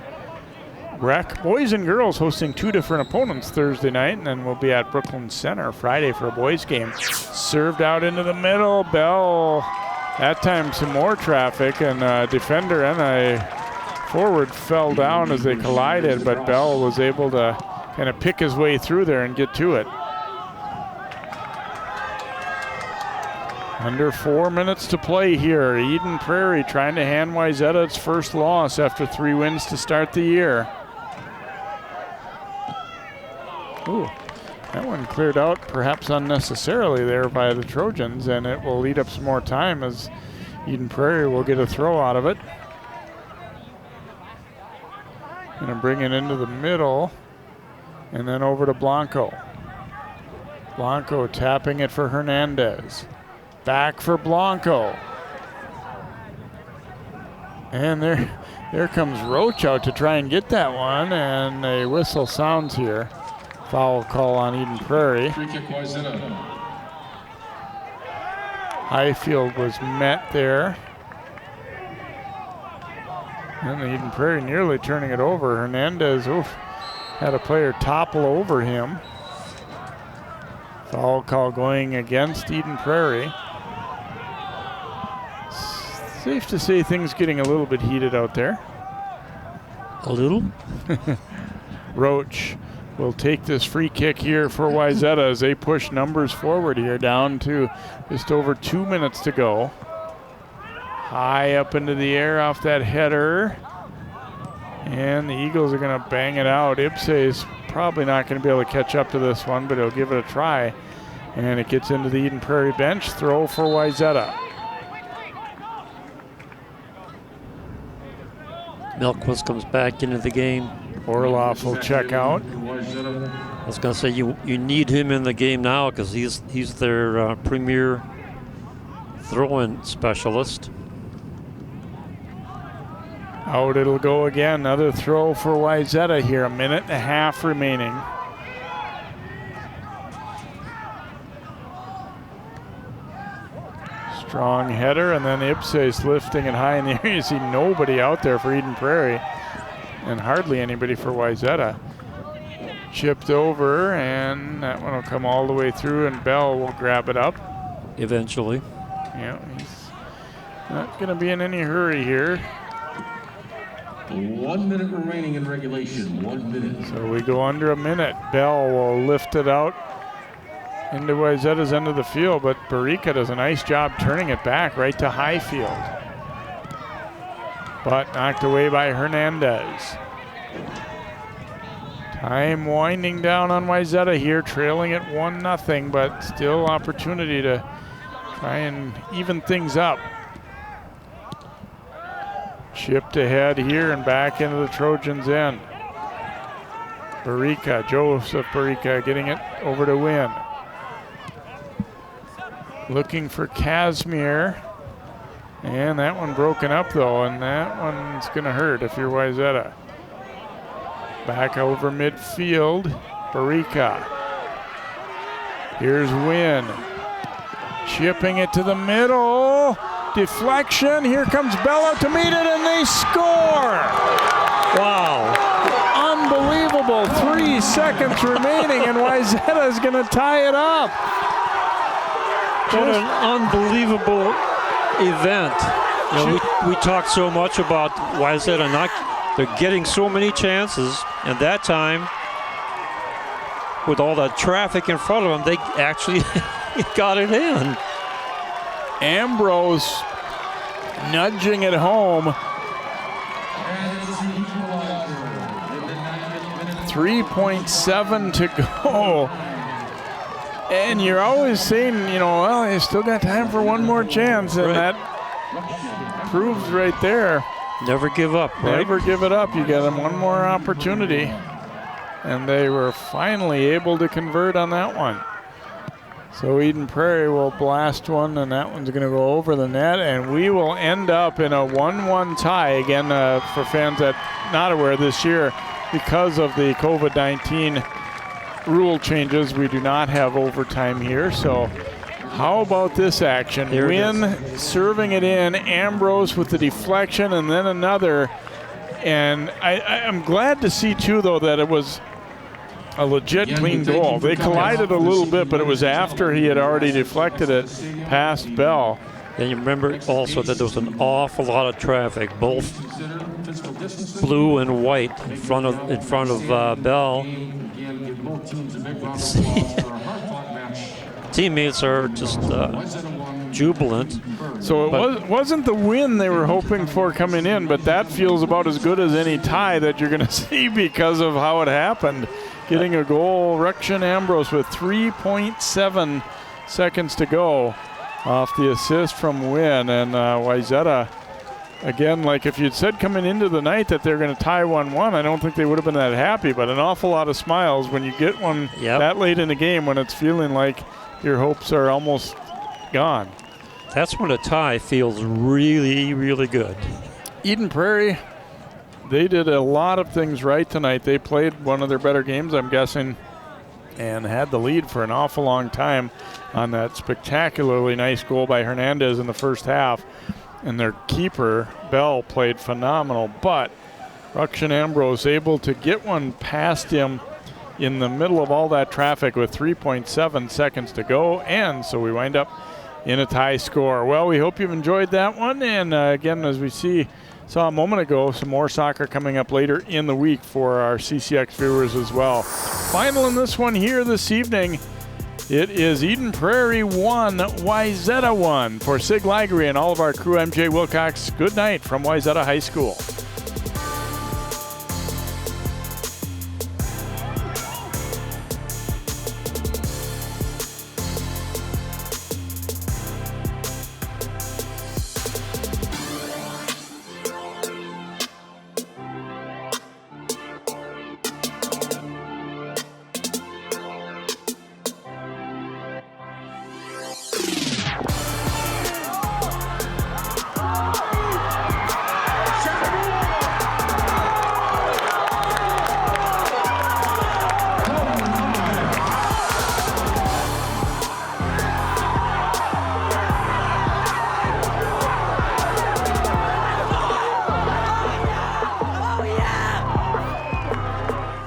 Rec boys and girls hosting 2 different opponents Thursday night, and then we'll be at Brooklyn Center Friday for a boys game. Served out into the middle. Bell, that time some more traffic, and a defender and a forward fell down as they collided, but Bell was able to kind of pick his way through there and get to it. Under 4 minutes to play here. Eden Prairie trying to hand Wayzata its first loss after 3 wins to start the year. Ooh, that one cleared out perhaps unnecessarily there by the Trojans, and it will eat up some more time as Eden Prairie will get a throw out of it. Gonna bring it into the middle and then over to Blanco. Blanco tapping it for Hernandez. Back for Blanco. And there comes Roach out to try and get that one, and a whistle sounds here. Foul call on Eden Prairie. Highfield was met there. And Eden Prairie nearly turning it over. Hernandez had a player topple over him. Foul call going against Eden Prairie. Safe to say things getting a little bit heated out there. A little? Roach will take this free kick here for Wayzata as they push numbers forward here, down to just over 2 minutes to go. High up into the air off that header. And the Eagles are going to bang it out. Ibse is probably not going to be able to catch up to this one, but he'll give it a try. And it gets into the Eden Prairie bench. Throw for Wayzata. Melquist comes back into the game. Orloff will check out. I was going to say you need him in the game now because he's their premier throw-in specialist. Out it'll go again. Another throw for Wayzata here. 1.5 minutes remaining. Strong header, and then Ibse's lifting it high in the air. You see nobody out there for Eden Prairie, and hardly anybody for Wayzata. Chipped over, and that one will come all the way through, and Bell will grab it up. Eventually. Yeah, he's not going to be in any hurry here. 1 minute remaining in regulation. 1 minute. So we go under a minute. Bell will lift it out into Wayzata's end of the field, but Barica does a nice job turning it back right to Highfield. But knocked away by Hernandez. Time winding down on Wayzata here, trailing at 1-0, but still opportunity to try and even things up. Chipped ahead here and back into the Trojans' end. Barica, Joseph Barica getting it over to Wynn. Looking for Casimir. And that one broken up though, and that one's gonna hurt if you're Wayzata. Back over midfield, Barica. Here's Wynn. Chipping it to the middle. Deflection, here comes Bella to meet it, and they score! Wow. Unbelievable, 3 seconds remaining, and Wayzata is gonna tie it up. What an unbelievable event. You know, we talked so much about Wayzata they're getting so many chances, and that time, with all that traffic in front of them, they actually got it in. Ambrose nudging it home. 3.7 to go. And you're always saying, you know, well, you still got time for one more chance, and that proves right there. Never give up, right? Never give it up. You get them one more opportunity. And they were finally able to convert on that one. So Eden Prairie will blast one, and that one's going to go over the net, and we will end up in a 1-1 tie. Again, for fans that not aware this year, because of the COVID-19 rule changes, we do not have overtime here. So how about this action? Wynn serving it in, Ambrose with the deflection, and then another. And I'm glad to see, too, though, that it was a legit clean goal. They collided a little bit, but it was after he had already deflected it past Bell. And you remember also that there was an awful lot of traffic, both blue and white in front of Bell. Teammates are just jubilant. So it wasn't the win they were hoping for coming in, but that feels about as good as any tie that you're going to see because of how it happened. Getting a goal, Ruction Ambrose with 3.7 seconds to go off the assist from Wynn. And Wayzata, again, like if you'd said coming into the night that they're going to tie 1-1, I don't think they would have been that happy, but an awful lot of smiles when you get one that late in the game when it's feeling like your hopes are almost gone. That's when a tie feels really, really good. Eden Prairie, they did a lot of things right tonight. They played one of their better games, I'm guessing, and had the lead for an awful long time on that spectacularly nice goal by Hernandez in the first half. And their keeper, Bell, played phenomenal. But Ruction Ambrose able to get one past him in the middle of all that traffic with 3.7 seconds to go. And so we wind up in a tie score. Well, we hope you've enjoyed that one. And again, as we saw a moment ago, some more soccer coming up later in the week for our CCX viewers as well. Final in this one here this evening, it is Eden Prairie 1, Wayzata 1. For Sig Lagery and all of our crew, I'm Jay Wilcox. Good night from Wayzata High School.